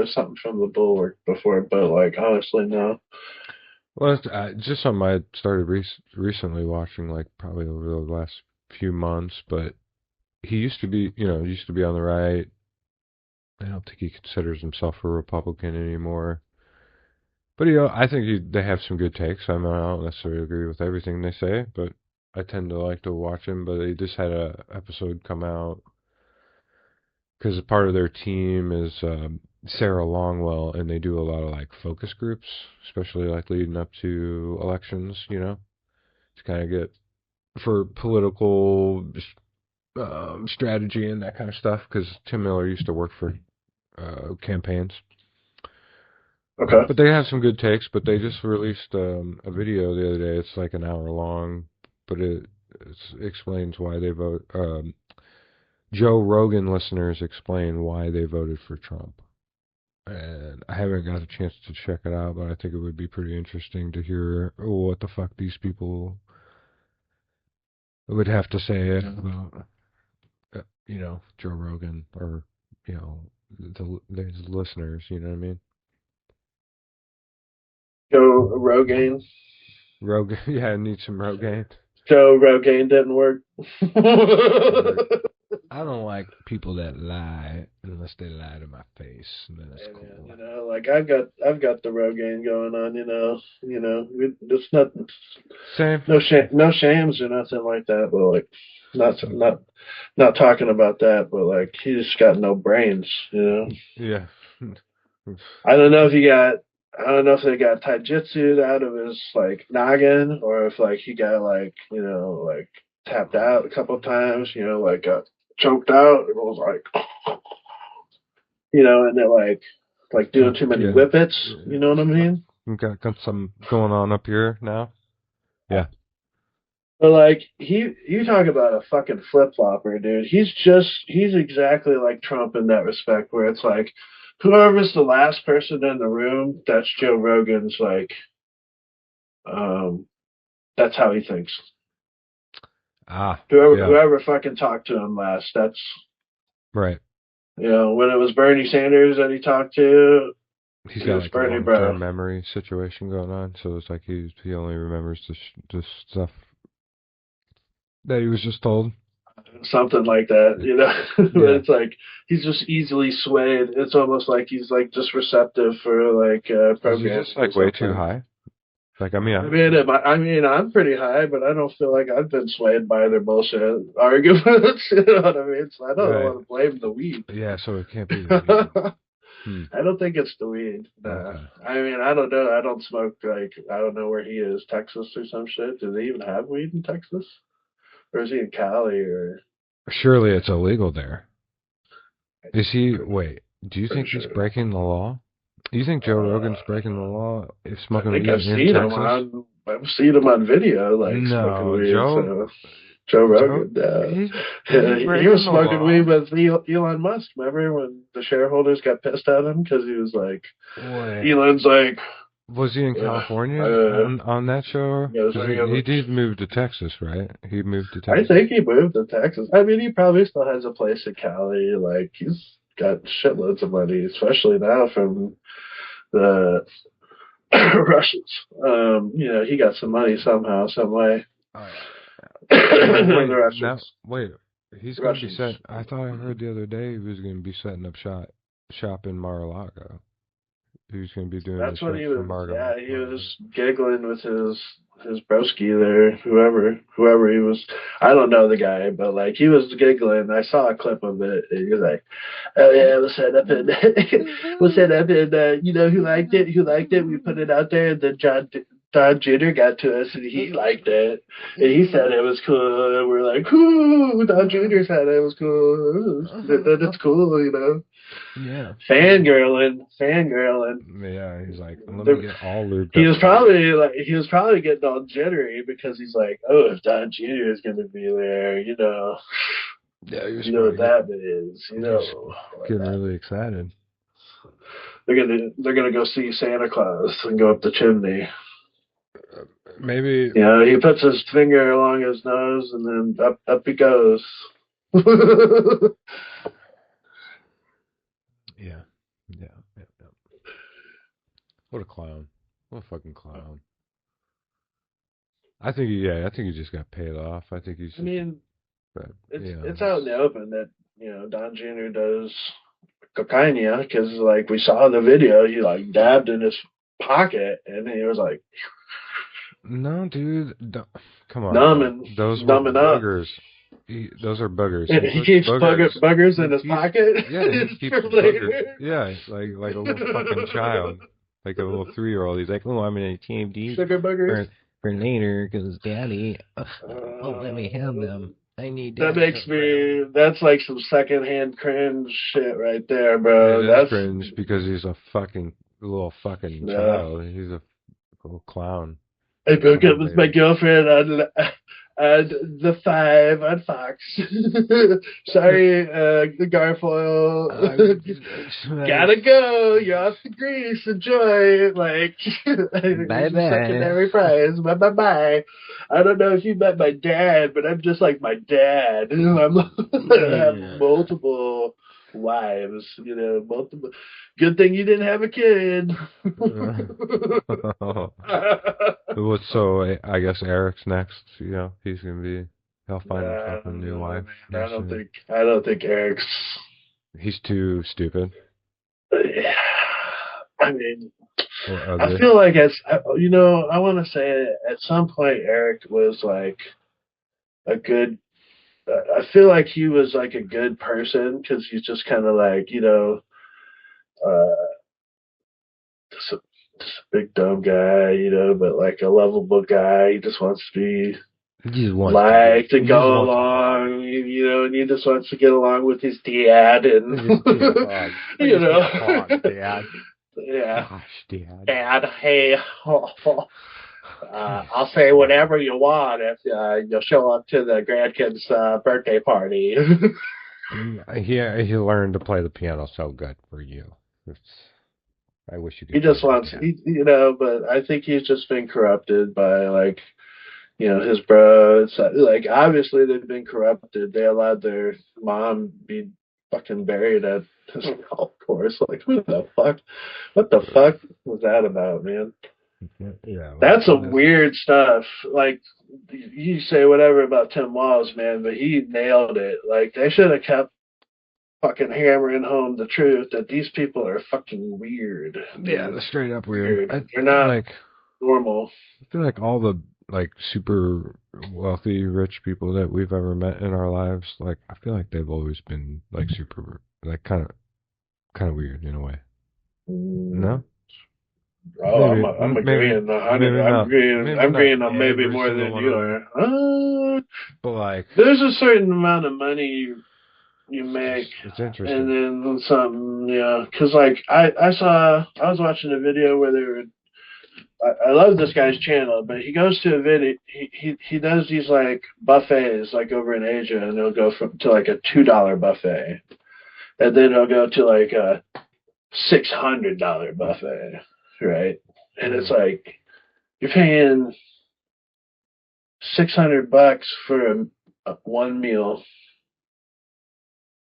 something from the Bulwark before, but like honestly, no. well, it's just something I started recently watching, like probably over the last few months. But he used to be, used to be on the right. I don't think he considers himself a Republican anymore. But I think they have some good takes. I mean, I don't necessarily agree with everything they say, but I tend to like to watch him. But they just had a episode come out because a part of their team is Sarah Longwell, and they do a lot of like focus groups, especially like leading up to elections. To kind of get for political strategy and that kind of stuff. Because Tim Miller used to work for campaigns. Okay. But they have some good takes. But they just released a video the other day. It's like an hour long, but it explains why they vote. Joe Rogan listeners explain why they voted for Trump. And I haven't got a chance to check it out, but I think it would be pretty interesting to hear what the fuck these people would have to say about, Joe Rogan or, his listeners, you know what I mean? Joe Rogan. Rogan, yeah, I need some Rogaine. Joe Rogan didn't work. Right. I don't like people that lie unless they lie to my face, and then it's Hey man, cool. like I've got the Rogaine going on. It's not Same. no shams or nothing like that. But like, not Mm, not not talking about that. But like, he just got no brains. yeah. I don't know if he got. I don't know if they got taijutsu out of his like noggin, or if like he got like like tapped out a couple of times. Like got choked out. It was like and then like doing too many Yeah. whippets. You know what I mean? Got some going on up here now. Yeah. But like you talk about a fucking flip flopper, dude. He's exactly like Trump in that respect, where it's like whoever's the last person in the room, that's Joe Rogan's like, um, that's how he thinks. Ah, Whoever yeah. whoever fucking talked to him last, that's Right. when it was Bernie Sanders that he talked to, He's he got was like a Bernie, bro. long-term memory situation going on, so it's like he only remembers the stuff that he was just told. Something like that, but Yeah. it's like he's just easily swayed. It's almost like he's like just receptive for like Is he programming just or like way too something. high? Like, I mean, I'm pretty high, but I don't feel like I've been swayed by their bullshit arguments. You know what I mean? So I don't right. want to blame the weed. Yeah, so it can't be the weed. I Hmm. don't think it's the weed. Nah. Okay. I mean, I don't know. I don't smoke like I don't know where he is, Texas or some shit. Do they even have weed in Texas? Or is he in Cali or? Surely it's illegal there. Is he? Pretty, Wait. Do you pretty think he's sure. breaking the law? Do you think Joe Rogan's Uh, breaking the law if I smoking think weed in Texas? I've seen him on video like smoking No, weed. So Joe Joe, Rogan, he's he was breaking the smoking weed law. with Elon Musk. Remember when the shareholders got pissed at him because he was like, Wait, Elon's like, was he in yeah, California on that show? goes, Because he did move to Texas, right? He moved to I Texas. think he moved to Texas. I mean, he probably still has a place in Cali. Like he's got shitloads of money, especially now from the Russians. He got some money somehow, some way. Uh, well, The wait, now, Russians. wait. He's gonna be Russians. set. I thought I heard the other day he was gonna be setting up shop in Mar-a-Lago. He was gonna be doing the That's what shows he from was. Mar Yeah, he Mar. was giggling with his broski there, whoever he was. I don't know the guy, but like he was giggling. I saw a clip of it. And he was like, "Oh yeah, we'll set up and we'll set up and who liked it? Who liked it? We put it out there, and then Don Jr. got to us and he liked it, and he said it was cool. And we're like, "Ooh, Don Jr. said it was cool. That it's cool." Yeah. Fangirling. Yeah, he's like, let me The, get all lubed he up was for you. probably getting all jittery because he's like, oh, if Don Jr. is going to be there, Yeah, he was you know what probably that is, he's what getting that really excited. they're gonna go see Santa Claus and go up the chimney. Maybe. He puts his finger along his nose and then up he goes. Yeah. Yeah. Yeah. Yeah. What a clown. What a fucking clown. I think he just got paid off. I think he's I just, mean, but it's out in the open that Don Jr. does cocaine because like we saw in the video, he like dabbed in his pocket and he was like no, dude. Come on, man. numbing Those were numbing up. boogers. Those are boogers. He He puts keeps boogers. buggers in his pocket Yeah, he keeps for boogers. later. Yeah, like a little fucking child, like a little 3-year-old. He's like, oh, I'm gonna keep these Sugar buggers. for later, because Daddy won't let me have them. I need That Daddy makes me. That's like some secondhand cringe shit right there, It bro. is That's cringe because he's a fucking little fucking Yeah. child. He's a little clown. I broke up Clown with my baby. girlfriend on the 5 on Fox. Sorry, the Garfoil. Nice. Gotta go. You're off to Greece. Enjoy. Like, Bye here's your bye. secondary prize. Bye bye bye. I don't know if you met my dad, but I'm just like my dad. I have Yeah. multiple wives, multiple. Good thing you didn't have a kid. Well, so I guess Eric's next. He's gonna be. He'll find I himself a don't new know, wife man. here soon. I don't think Eric's. He's too stupid I mean, or I ugly. feel like I want to say at some point Eric was like a good. I feel like he was like a good person because he's just kind of like uh, just a big dumb guy, but like a lovable guy. He just wants to be He just wants to get. liked to He just go wants to along, party. and he just wants to get along with his dad, and I you just want know, to talk, Dad. yeah, Gosh, Dad. Dad, hey, I'll say Dad. whatever you want if you'll show up to the grandkid's birthday party. He learned to play the piano so good for you. It's, I wish you He could play just that, wants, Dad. but I think he's just been corrupted by like his bro. It's like obviously they've been corrupted. They allowed their mom be fucking buried at this golf course. Like, who the fuck? What the fuck was that about, man? Yeah, That's some well, weird stuff. Like, you say whatever about Tim Walz, man, but he nailed it. Like, they should have kept fucking hammering home the truth that these people are fucking weird, yeah, dude. the straight up weird. Weird. They're not Like normal. I feel like all the like super wealthy rich people that we've ever met in our lives, like I feel like they've always been like super like kind of weird in a way. Mm. No, Oh, I'm maybe agreeing 100. maybe not I'm maybe not agreeing on maybe every more single than one of you them, are. but like There's a certain amount of money you it's just make, it's and interesting. then something, because like I was watching a video where they were. I love this guy's channel, but he goes to a video. He does these like buffets like over in Asia, and he'll go to like a $2 buffet, and then he'll go to like a $600 buffet, right? And it's Mm. like you're paying $600 for one meal.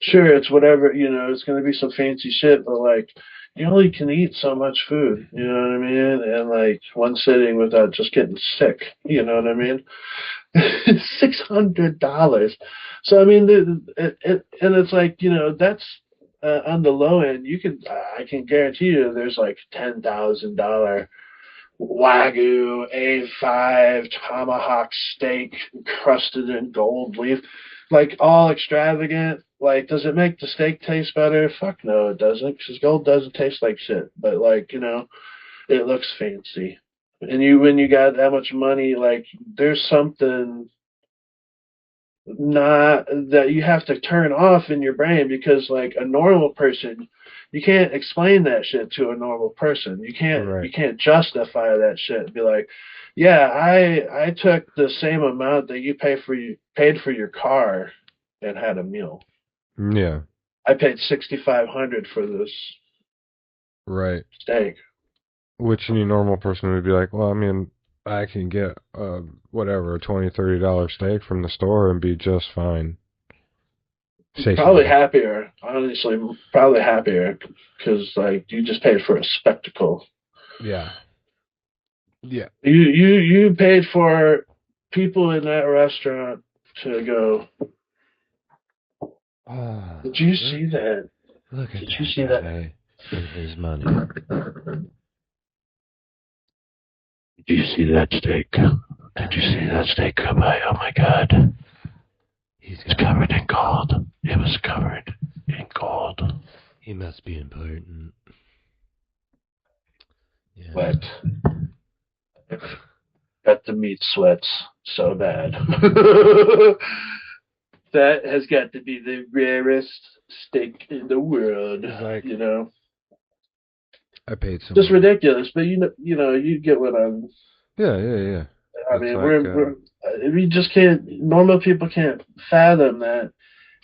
Sure, it's whatever, it's going to be some fancy shit, but like, you only can eat so much food, you know what I mean? And like one sitting without just getting sick, you know what I mean? $600. So, I mean, and it's like, that's on the low end. I can guarantee you there's like $10,000 Wagyu A5 tomahawk steak crusted in gold leaf, like all extravagant. Like, does it make the steak taste better? Fuck no, it doesn't, because gold doesn't taste like shit. But like, it looks fancy. And when you got that much money, like, there's something not that you have to turn off in your brain because like a normal person you can't explain that shit to a normal person. You Right. can't justify that shit and be like, yeah, I took the same amount that you paid for your car and had a meal. Yeah. I paid $6,500 for this Right. steak. Which any normal person would be like, well, I mean, I can get whatever a $20-$30 steak from the store and be just fine. Say Probably something. happier, honestly, probably happier because like you just paid for a spectacle. Yeah. Yeah. You paid for people in that restaurant to go. Ah, Did you look, see that? look at Did you that see that? guy and his money. Did you see that steak? Did you see that steak come by? Oh my god. He's It's got covered money. in gold. It was covered in gold. He must be important. Yeah. But got the meat sweats so bad. That has got to be the rarest steak in the world, He's like, you know? I paid some Just money. ridiculous. But you get what I'm. Yeah, yeah, yeah. I It's mean, like, we just can't. Normal people can't fathom that,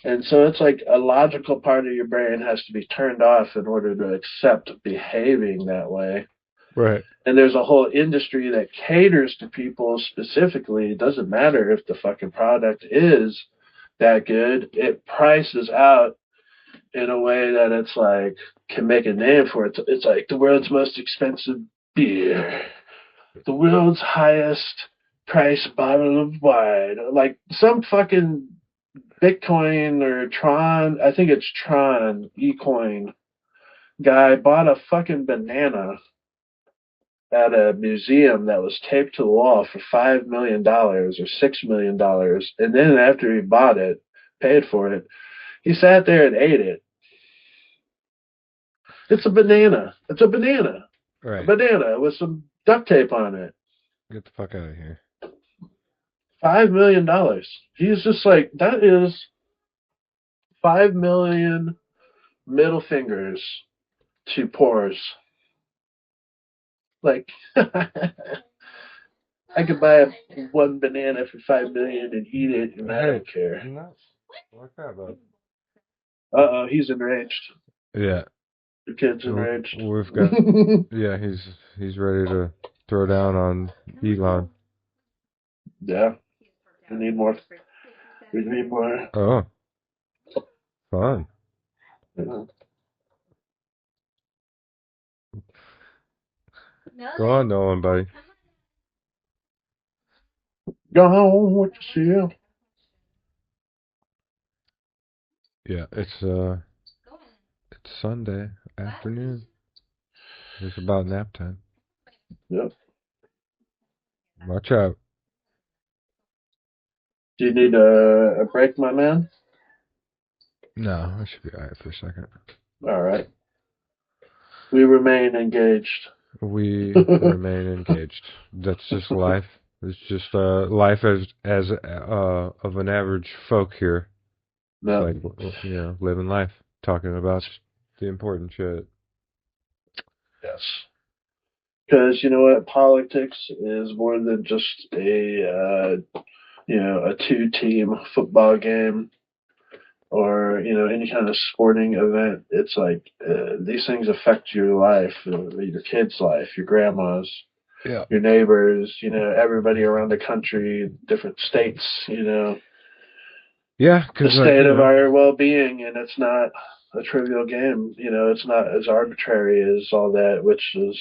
and so it's like a logical part of your brain has to be turned off in order to accept behaving that way. right, And there's a whole industry that caters to people specifically. It doesn't matter if the fucking product is that good. It prices out in a way that it's like can make a name for it. It's like the world's most expensive beer, the world's highest price bottle of wine. Like some fucking Bitcoin or Tron, I think it's Tron, eCoin guy bought a fucking banana at a museum that was taped to the wall for $5 million or $6 million, and then after he bought it, paid for it, he sat there and ate it. It's a banana. It's a banana. A right. banana with some duct tape on it. Get the fuck out of here. $5 million. He's just like, that is 5 million middle fingers to pores. Like I could buy one banana for 5 million and eat it, and I Hey, don't care. no, what's that about? He's enraged. Yeah, The kid's enraged. we've got. Yeah, he's ready to throw down on Elon. Yeah, we need more. We need more. Oh, fun. Go on, Nolan, buddy. Go home with the seal. Yeah, it's Sunday afternoon. It's about nap time. Yep. Watch out. Do you need a break, my man? No, I should be alright for a second. All right. We remain engaged. We remain engaged. That's just life. It's just life as of an average folk here. It's No. like living life, talking about the important shit. Yes. Because you know what, politics is more than just a two-team football game or any kind of sporting event. It's like these things affect your life, your kid's life, your grandma's, Yeah. your neighbors, everybody around the country, different states, Yeah, the because like state of our well-being, and it's not a trivial game. It's not as arbitrary as all that, which is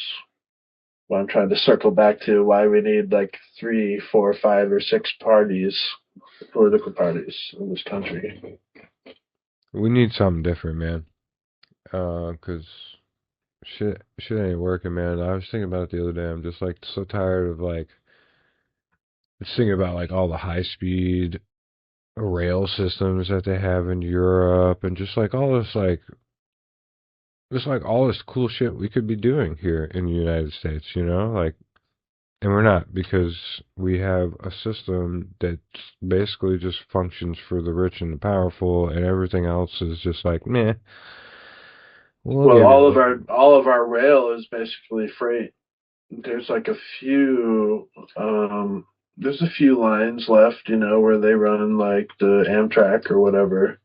what I'm trying to circle back to why we need like three, four, five, or six parties, political parties in this country. we need something different, man. 'Cause shit ain't working, man. I was thinking about it the other day. I'm just like so tired of like just thinking about like all the high speed rail systems that they have in Europe and just like all this cool shit we could be doing here in the United States, like, and we're not because we have a system that basically just functions for the rich and the powerful, and everything else is just like, meh, we'll Well, give you all of our rail is basically freight. There's like a few there's a few lines left, where they run like the Amtrak or whatever.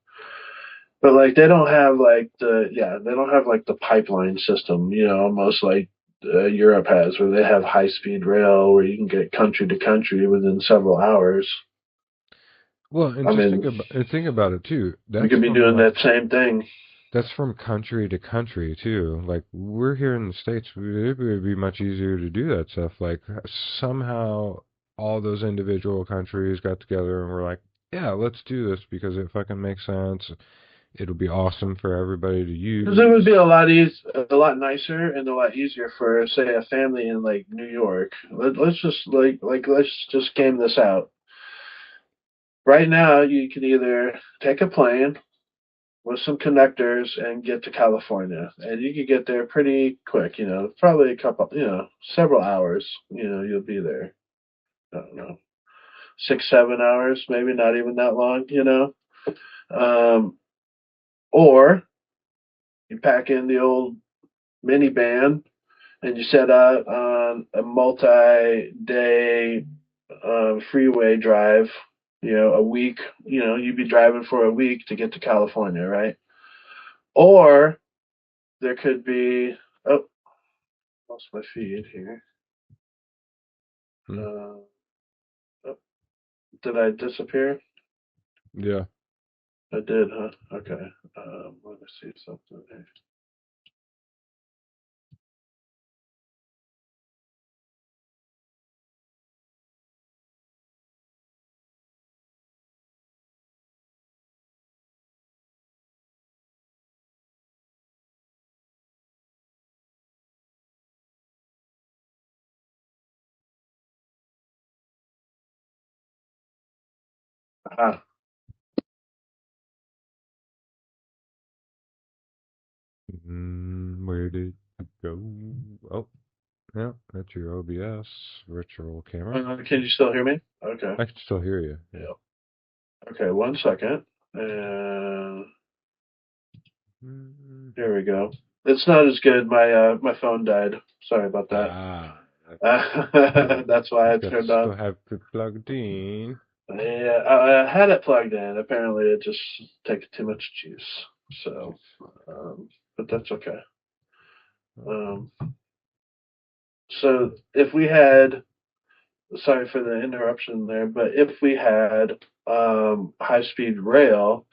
But like they don't have like the pipeline system, almost like Europe has, where they have high speed rail where you can get country to country within several hours. well, and I just mean, think about it too. we could be doing that same thing. That's from country to country too. Like we're here in the States, it would be much easier to do that stuff. Like somehow all those individual countries got together and were like, yeah, let's do this because it fucking makes sense. It'll be awesome for everybody to Because it would use. be a lot nicer and a lot easier for, say, a family in like New York. Let's just let's just game this out. Right now, you can either take a plane with some connectors and get to California, and you can get there pretty quick. Probably several hours. You'll be there. I don't know, 6, 7 hours, maybe not even that long. Or you pack in the old minivan and you set out on a multi-day freeway drive, a week, you'd be driving for a week to get to California, right? Or there could be, oh, lost my feed here. Hmm. Oh, did I disappear? Yeah. I did, huh? Okay. Let me see something here. Ah, Where did it go? Oh, yeah, that's your OBS virtual camera. can you still hear me? Okay. I can still hear you. Yeah. Yeah. Okay, 1 second. And Mm, here we go. It's not as good. My phone died. Sorry about that. Ah, That's why I got turned still on. have it plugged in. Yeah, I had it plugged in. Apparently, it just takes too much juice. So, but that's okay. Okay. Um, so if we had, sorry for the interruption there, but if we had high-speed rail,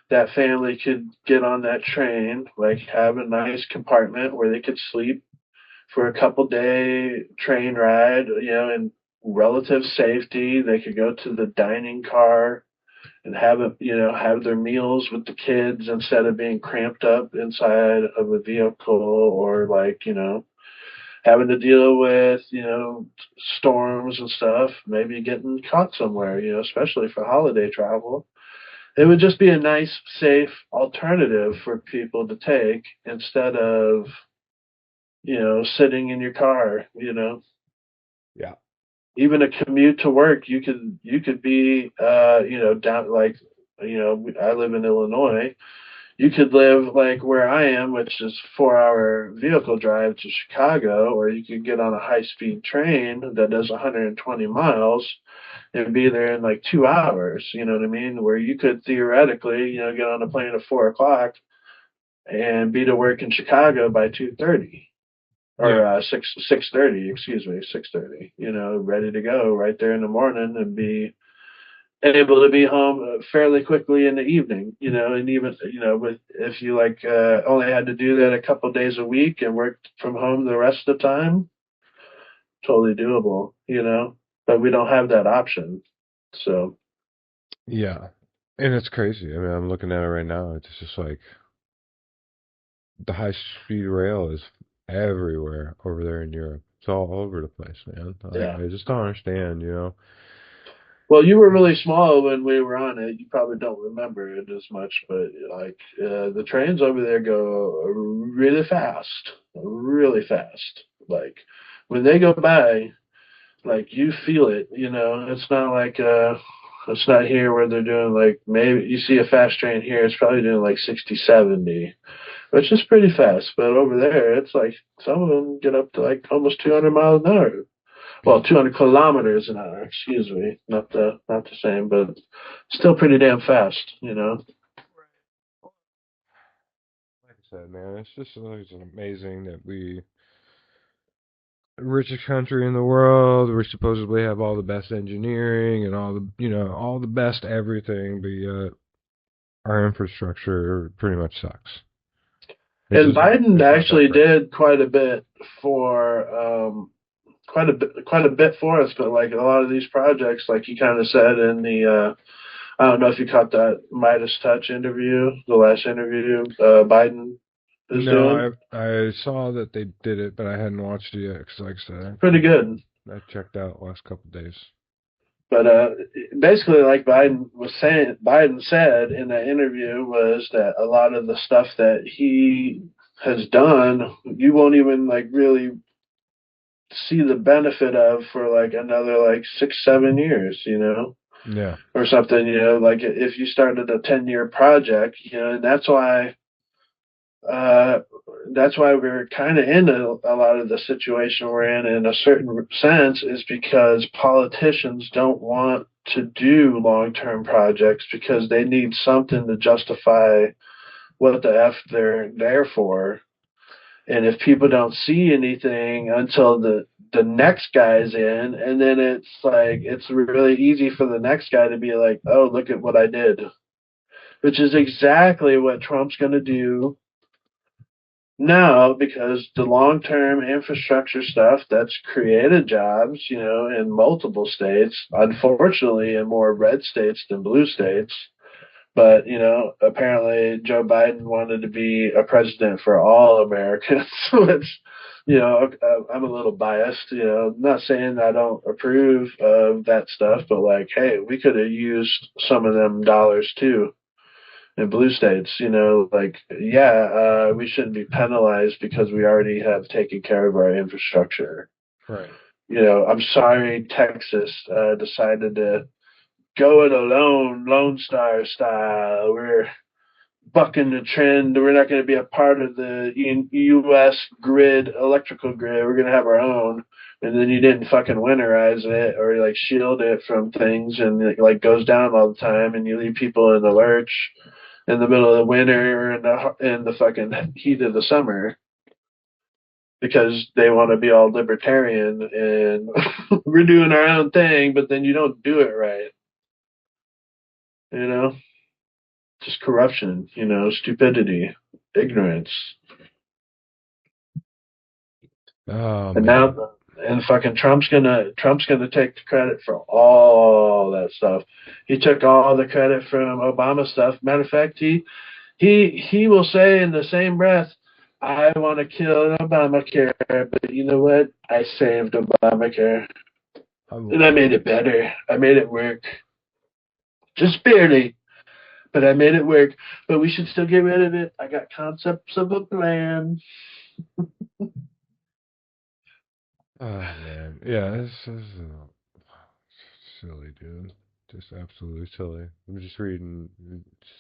that family could get on that train, like have a nice compartment where they could sleep for a couple day train ride, in relative safety. They could go to the dining car and have their meals with the kids instead of being cramped up inside of a vehicle or like, having to deal with, storms and stuff, maybe getting caught somewhere, especially for holiday travel. It would just be a nice, safe alternative for people to take instead of, sitting in your car, Yeah. even a commute to work, you could be down like I live in Illinois. You could live like where I am, which is 4 hour vehicle drive to Chicago, or you could get on a high speed train that does 120 miles and be there in like 2 hours. You know what I mean? Where you could theoretically, get on a plane at 4 o'clock and be to work in Chicago by 2:30 or Yeah. 6:30, excuse me, 6:30. Ready to go right there in the morning and be able to be home fairly quickly in the evening. And even with if you like only had to do that a couple of days a week and worked from home the rest of the time, totally doable. But we don't have that option. So Yeah. And it's crazy. I mean, I'm looking at it right now. It's just like the high speed rail is everywhere over there in Europe. It's all over the place, man. Like yeah. I just don't understand. Well, you were really small when we were on it. You probably don't remember it as much, but like the trains over there go really fast, really fast. Like when they go by, like you feel it. It's not like it's not here where they're doing like maybe you see a fast train here. It's probably doing like 60, 70, which is pretty fast. But over there, it's like some of them get up to like almost 200 miles an hour. Well, Yeah. 200 kilometers an hour. Excuse me, not the same, but still pretty damn fast. Like I said, man, it's amazing that the richest country in the world, we supposedly have all the best engineering and all the best everything, but yet our infrastructure pretty much sucks. And Biden It's not that actually great. did quite a bit for quite a bit for us, but like a lot of these projects, like he kind of said in the I don't know if you caught that Midas Touch interview, the last interview Biden is doing. No, I saw that they did it, but I hadn't watched it yet because, like I said, Pretty good. I checked out last couple of days. But basically, like Biden said in that interview was that a lot of the stuff that he has done, you won't even like really see the benefit of for like another like 6, 7 years, Yeah, or something, like if you started a 10-year project, and that's why uh, that's why we're kind of in a lot of the situation we're in a certain sense, is because politicians don't want to do long-term projects because they need something to justify what the F they're there for. And if people don't see anything until the next guy's in, and then it's like it's really easy for the next guy to be like, "Oh, look at what I did," which is exactly what Trump's going to do now, because the long-term infrastructure stuff that's created jobs, in multiple states, unfortunately in more red states than blue states. But, apparently Joe Biden wanted to be a president for all Americans, which, I'm a little biased, not saying I don't approve of that stuff, but like, hey, we could have used some of them dollars too in blue states, like, yeah, we shouldn't be penalized because we already have taken care of our infrastructure. Right. I'm sorry Texas decided to go it alone, Lone Star style. We're bucking the trend. We're not going to be a part of the U.S. grid, electrical grid. We're going to have our own. And then you didn't fucking winterize it or like shield it from things, and it like goes down all the time, and you leave people in the lurch in the middle of the winter or in the fucking heat of the summer because they want to be all libertarian and we're doing our own thing, but then you don't do it right. You know, just corruption, stupidity, ignorance. Oh And man. now, and fucking Trump's gonna take the credit for all that stuff. He took all the credit from Obama stuff. Matter of fact, he will say in the same breath, "I want to kill Obamacare, but you know what? I saved Obamacare, I'm, and I made it better. I made it work, just barely, but I made it work. But we should still get rid of it. I got concepts of a plan." oh man. Yeah, this is silly, dude. Just absolutely silly. I'm just reading.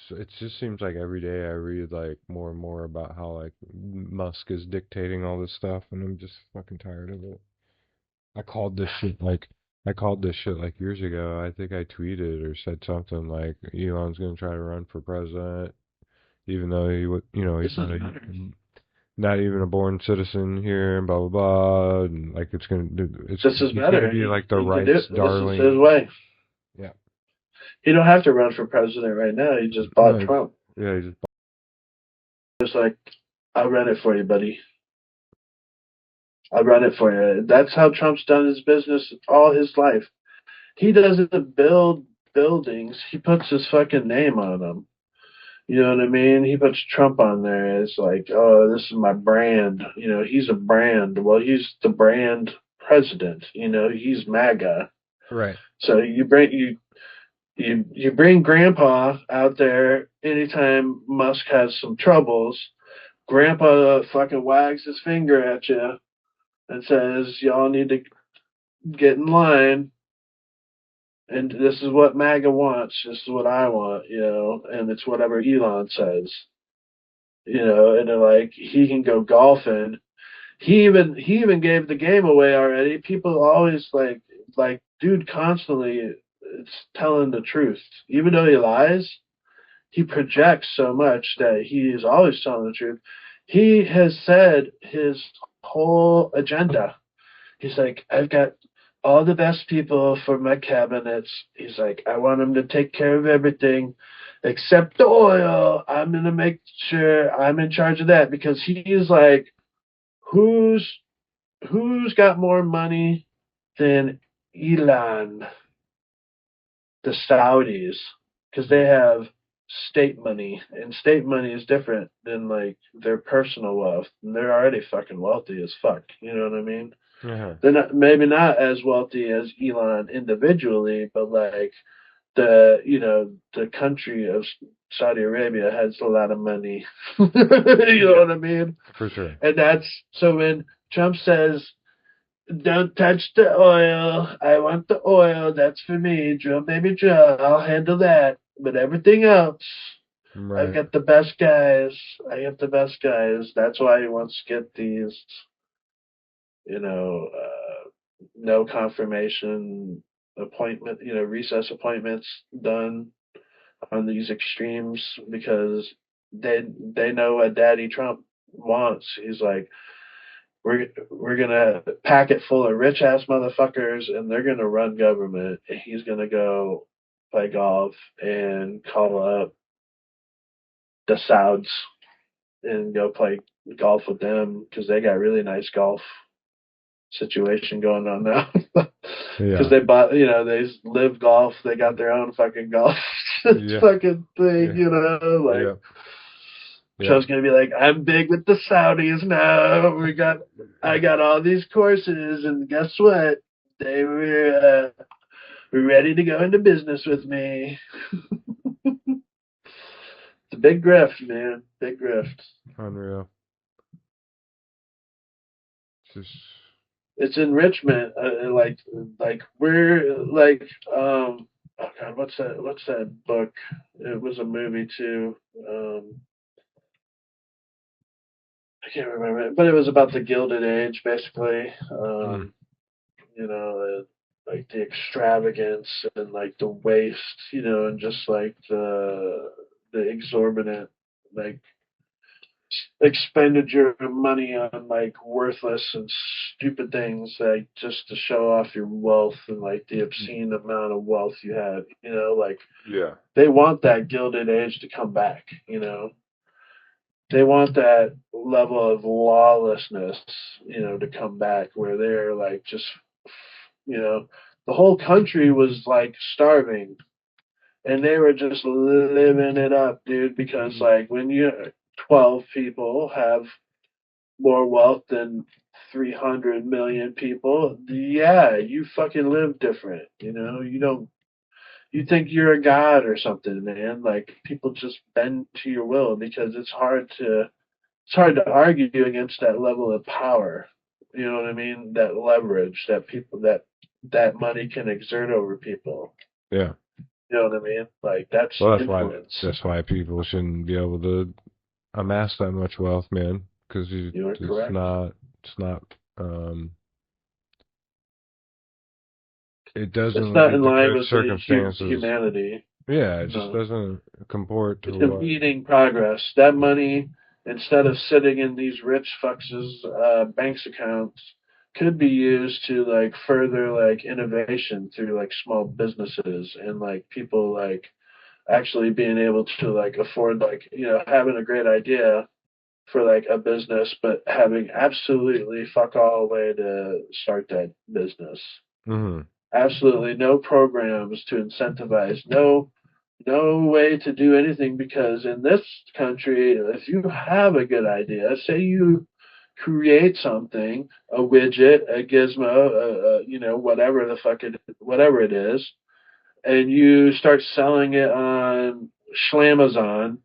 It just seems like every day I read like more and more about how like Musk is dictating all this stuff, and I'm just fucking tired of it. I called this shit like I called this shit like years ago. I think I tweeted or said something like Elon's gonna try to run for president, even though he would, he's This not is a better. not even a born citizen here, and blah blah blah, and like This is he's gonna better. be like the He can do rights it. This is his darling. way. Yeah. He don't have to run for president right now. He just bought No, Trump. yeah, he's just, Just like, I'll run it for you, buddy. I'll run it for you. That's how Trump's done his business all his life. He doesn't build buildings. He puts his fucking name on them. You know what I mean? He puts Trump on there. It's like, oh, this is my brand. He's a brand. Well, he's the brand president. He's MAGA. right. So you bring Grandpa out there anytime Musk has some troubles. Grandpa fucking wags his finger at you and says, "Y'all need to get in line." And this is what MAGA wants. This is what I want, and it's whatever Elon says, and they're like, he can go golfing. He even gave the game away already. People always like dude constantly it's telling the truth. Even though he lies, he projects so much that he is always telling the truth. He has said his whole agenda. He's like, I've got all the best people for my cabinets. He's like, I want them to take care of everything except the oil. I'm going to make sure I'm in charge of that, because he's like, who's who's got more money than Elon? The Saudis, because they have state money, and state money is different than like their personal wealth, and they're already fucking wealthy as fuck. You know what I mean? Uh-huh. They're not, maybe not as wealthy as Elon individually, but like the country of Saudi Arabia has a lot of money. You know Yeah, what I mean? for sure. And that's so when Trump says, "Don't touch the oil. I want the oil. That's for me. Drill, baby, drill. I'll handle that. But everything else, I've Right. got the best guys. I get the best guys. That's why he wants to get these, you know, no confirmation appointment, recess appointments done on these extremes because they know what Daddy Trump wants. He's like, we're gonna pack it full of rich ass motherfuckers, and they're gonna run government. And he's gonna go play golf and call up the Sauds and go play golf with them because they got really nice golf situation going on now. Because Yeah. they bought, they live golf. They got their own fucking golf Yeah. fucking thing, Yeah. like. Yeah. Yeah. Trump's gonna be like, I'm big with the Saudis now. I got all these courses, and guess what? They were ready to go into business with me. It's a big grift, man. Big grift. Unreal. Just It's enrichment. Like we're like, oh god, what's that book? It was a movie too. I can't remember it, but it was about the Gilded Age, basically. mm, Like the extravagance and like the waste, and just like the exorbitant like expenditure of money on like worthless and stupid things, like just to show off your wealth and like the obscene amount of wealth you have. Like yeah. they want that Gilded Age to come back. They want that level of lawlessness, to come back where they're like just, you know, the whole country was like starving and they were just living it up, dude, because Mm, like when you 12 people have more wealth than 300 million people, yeah, you fucking live different, you don't you think you're a god or something, man. Like people just bend to your will because it's hard to argue against that level of power. You know what I mean? That leverage that people that money can exert over people. yeah. You know what I mean? Like that's Well, influence. that's why people shouldn't be able to amass that much wealth, man. Because You are correct. it's not, um, it It's doesn't not meet in the line correct with the circumstances. humanity. Yeah, it just No, doesn't comport to it's what. impeding progress. That money, instead of sitting in these rich fucks' banks accounts, could be used to like further like innovation through like small businesses and like people like actually being able to like afford like having a great idea for like a business but having absolutely fuck all way to start that business, Hmm. absolutely no programs to incentivize, no way to do anything, because in this country if you have a good idea, say you create something, a widget, a gizmo, whatever the fuck whatever it is, and you start selling it on Schlamazon,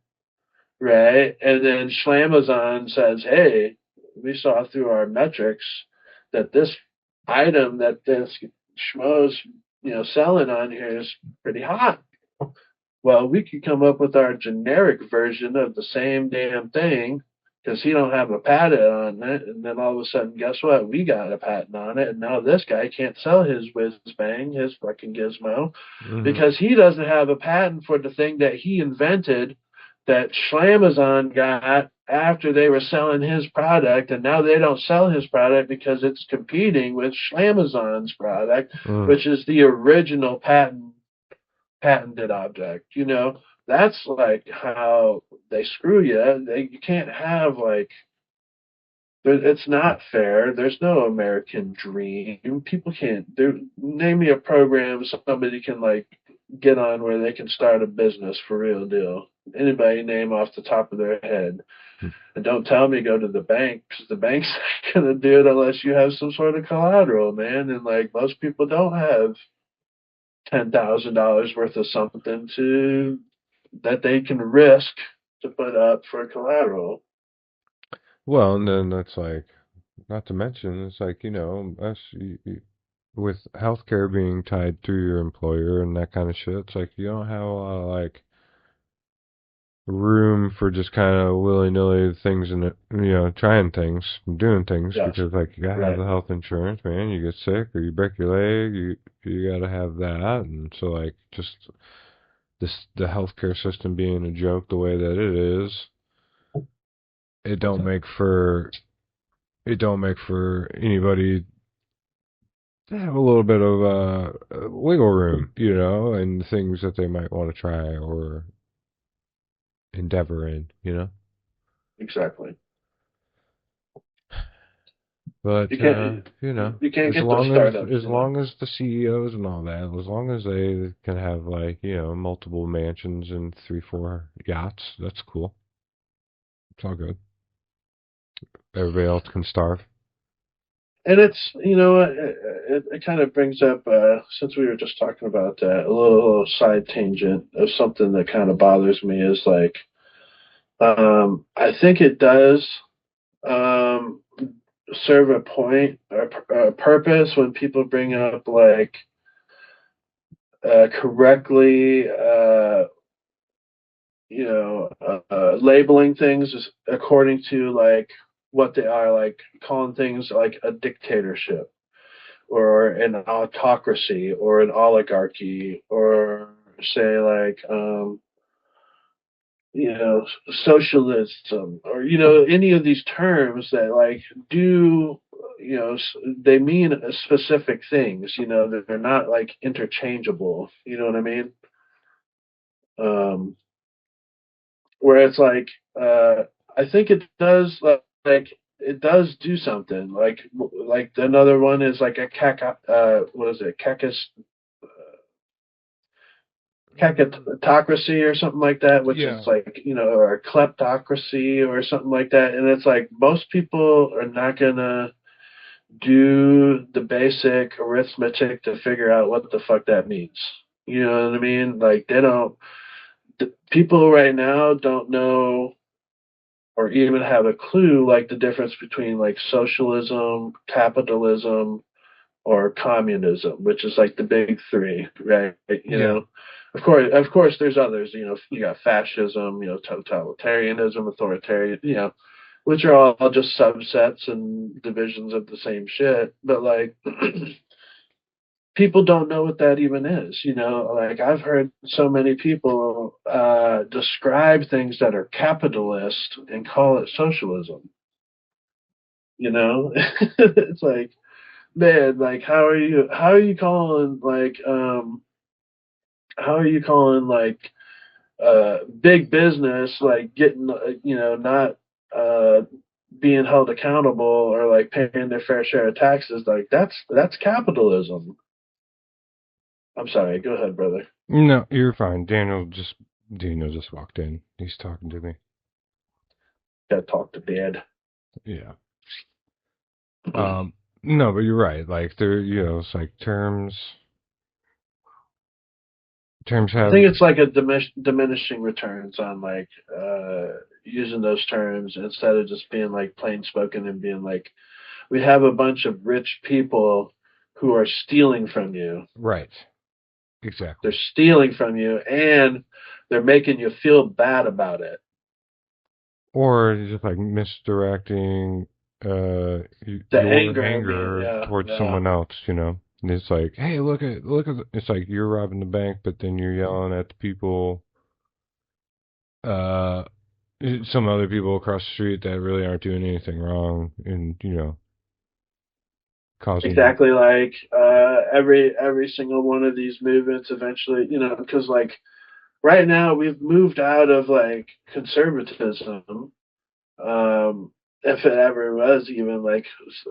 right? And then Schlamazon says, "Hey, we saw through our metrics that this item that this schmo's selling on here is pretty hot. Well, we could come up with our generic version of the same damn thing." Because he don't have a patent on it, and then all of a sudden, guess what? We got a patent on it, and now this guy can't sell his whiz bang, his fucking gizmo, Hmm. because he doesn't have a patent for the thing that he invented that Schlamazon got after they were selling his product, and now they don't sell his product because it's competing with Schlamazon's product, Mm. which is the original patented object. That's like how they screw you. You can't have like it's not fair. There's no American dream. People can't do. Name me a program somebody can like get on where they can start a business for real deal. Anybody name off the top of their head. And don't tell me go to the bank, because the bank's not gonna do it unless you have some sort of collateral, man. And like most people don't have $10,000 worth of something to that they can risk to put up for collateral. Well, and then that's like, not to mention, it's like, us with healthcare being tied through your employer and that kind of shit. It's like you don't have a lot of like room for just kind of willy nilly things and trying things, doing things Yes. because like you gotta have Right. the health insurance, man. You get sick or you break your leg, you gotta have that, and so like just the healthcare system being a joke the way that it is, it don't make for it don't make for anybody to have a little bit of wiggle room, and things that they might want to try or endeavor in. Exactly. You But can't you can't as get those long as startups, you know. the CEOs and all that, as long as they can have like multiple mansions and 3, 4 yachts, that's cool. It's all good. Everybody else can starve. And it's it kind of brings up since we were just talking about that a little side tangent of something that kind of bothers me is like I think it does um, serve a point or a purpose when people bring up like correctly labeling things according to like what they are, like calling things like a dictatorship or an autocracy or an oligarchy or say like socialism or any of these terms that like do they mean specific things, that they're not like interchangeable, you know what I mean? um where it's like I think it does like it does do something like another one is like a what is it, cacatocracy or something like that, which is Yeah. like or a kleptocracy or something like that. And it's like most people are not gonna do the basic arithmetic to figure out what the fuck that means. You know what I mean? Like they don't. People right now don't know or even have a clue like the difference between like socialism, capitalism, or communism, which is like the big three, right? Yeah. Of course, there's others. You got fascism, totalitarianism, authoritarian, which are all just subsets and divisions of the same shit. But like, people don't know what that even is. Like I've heard so many people describe things that are capitalist and call it socialism. It's like, man, like how are you calling like big business like getting not uh being held accountable or like paying their fair share of taxes, like that's capitalism. I'm sorry, go ahead, brother. No, you're fine. Daniel just walked in. He's talking to me. Gotta talk to dad. Yeah. Um. No, but you're right. Like there, it's like terms I have think it's like a diminishing returns on like using those terms instead of just being like plain spoken and being like, we have a bunch of rich people who are stealing from you. right. They're Exactly. stealing from you and they're making you feel bad about it. Or just like misdirecting The your anger, I mean, anger yeah, towards yeah. someone else. And it's like, hey, it's like you're robbing the bank, but then you're yelling at the people, uh, some other people across the street that really aren't doing anything wrong, and causing. Exactly, like every single one of these movements eventually, because like right now we've moved out of like conservatism. If it ever was even like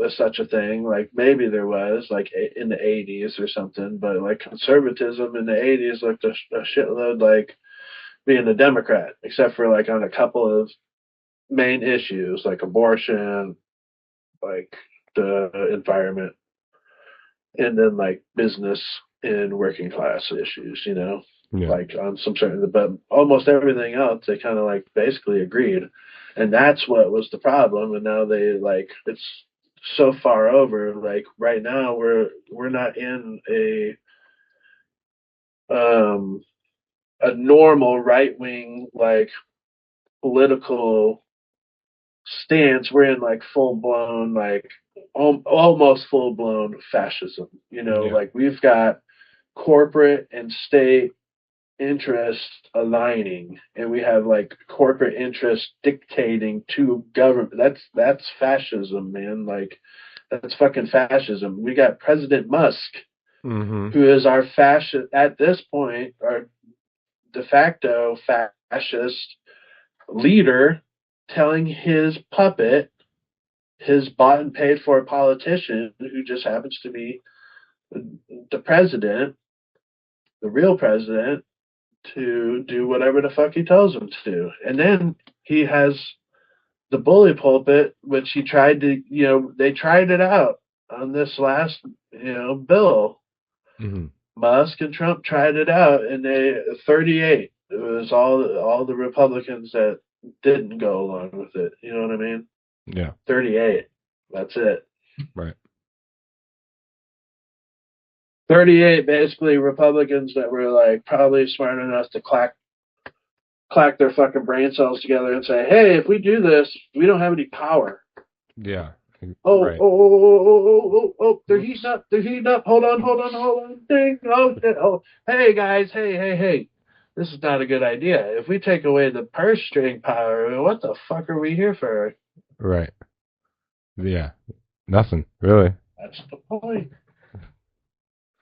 such a thing, like maybe there was like in the 80s or something, but like conservatism in the 80s looked a shitload like being a Democrat, except for like on a couple of main issues like abortion, like the environment, and then like business and working class issues, Yeah, like on some certain, but almost everything else they kind of like basically agreed. And that's what was the problem. And now they like, it's so far over. Like right now we're not in um a normal right wing like political stance. We're in like full blown, like almost full blown fascism. You know, Yeah. like we've got corporate and state interests aligning, and we have like corporate interests dictating to government. That's fascism, man. Like that's fucking fascism. We got President Musk, Mm-hmm. who is our fascist at this point, our de facto fascist leader, telling his puppet, his bought and paid for politician, who just happens to be the president, the real president, to do whatever the fuck he tells him to do. And then he has the bully pulpit, which he tried to, they tried it out on this last, bill. Mm-hmm. Musk and Trump tried it out, and they 38. It was all the Republicans that didn't go along with it. You know what I mean? Yeah. 38. That's it. Right. 38 basically Republicans that were like probably smart enough to clack their fucking brain cells together and say, "Hey, if we do this, we don't have any power." Yeah. Oh, Right. oh, oh, oh, oh, oh, oh, they're heating Whoops. up, they're heating up. Hold on, hold on, hold on. Ding. Oh, shit. Oh, hey guys, hey. This is not a good idea. If we take away the purse string power, what the fuck are we here for? Right. Yeah. Nothing really. That's the point.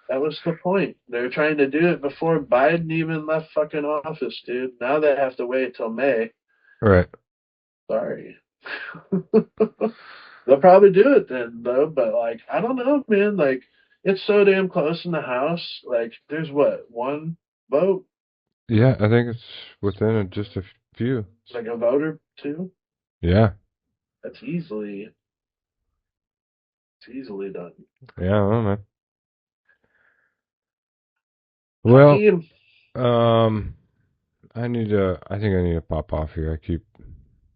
That was the point. They're trying to do it before Biden even left fucking office, dude. Now they have to wait till May. Right. Sorry. They'll probably do it then, though. But like, I don't know, man. Like, it's so damn close in the House. Like, there's what, one vote? Yeah, I think it's within just a few. It's like a vote or two. Yeah. That's easily done. Yeah, I don't know, man. Well, Hakeem, um, I think I need to pop off here. I keep,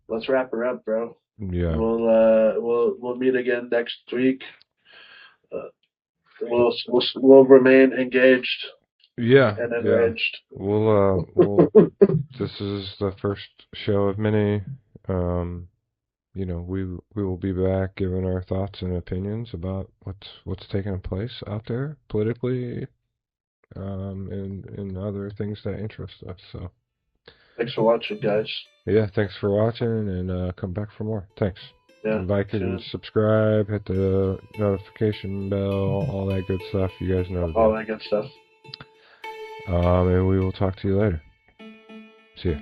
let's wrap her up, bro. yeah. We'll meet again next week. Uh, we'll remain engaged Yeah, and yeah. enraged. We'll, this is the first show of many. Um, we will be back giving our thoughts and opinions about what's taking place out there politically, and other things that interest us. So, Thanks for watching, guys. yeah, thanks for watching, and come back for more. Thanks. Yeah, Like and soon. subscribe, hit the notification bell, all that good stuff. You guys know the All deal. that good stuff. And we will talk to you later. See ya.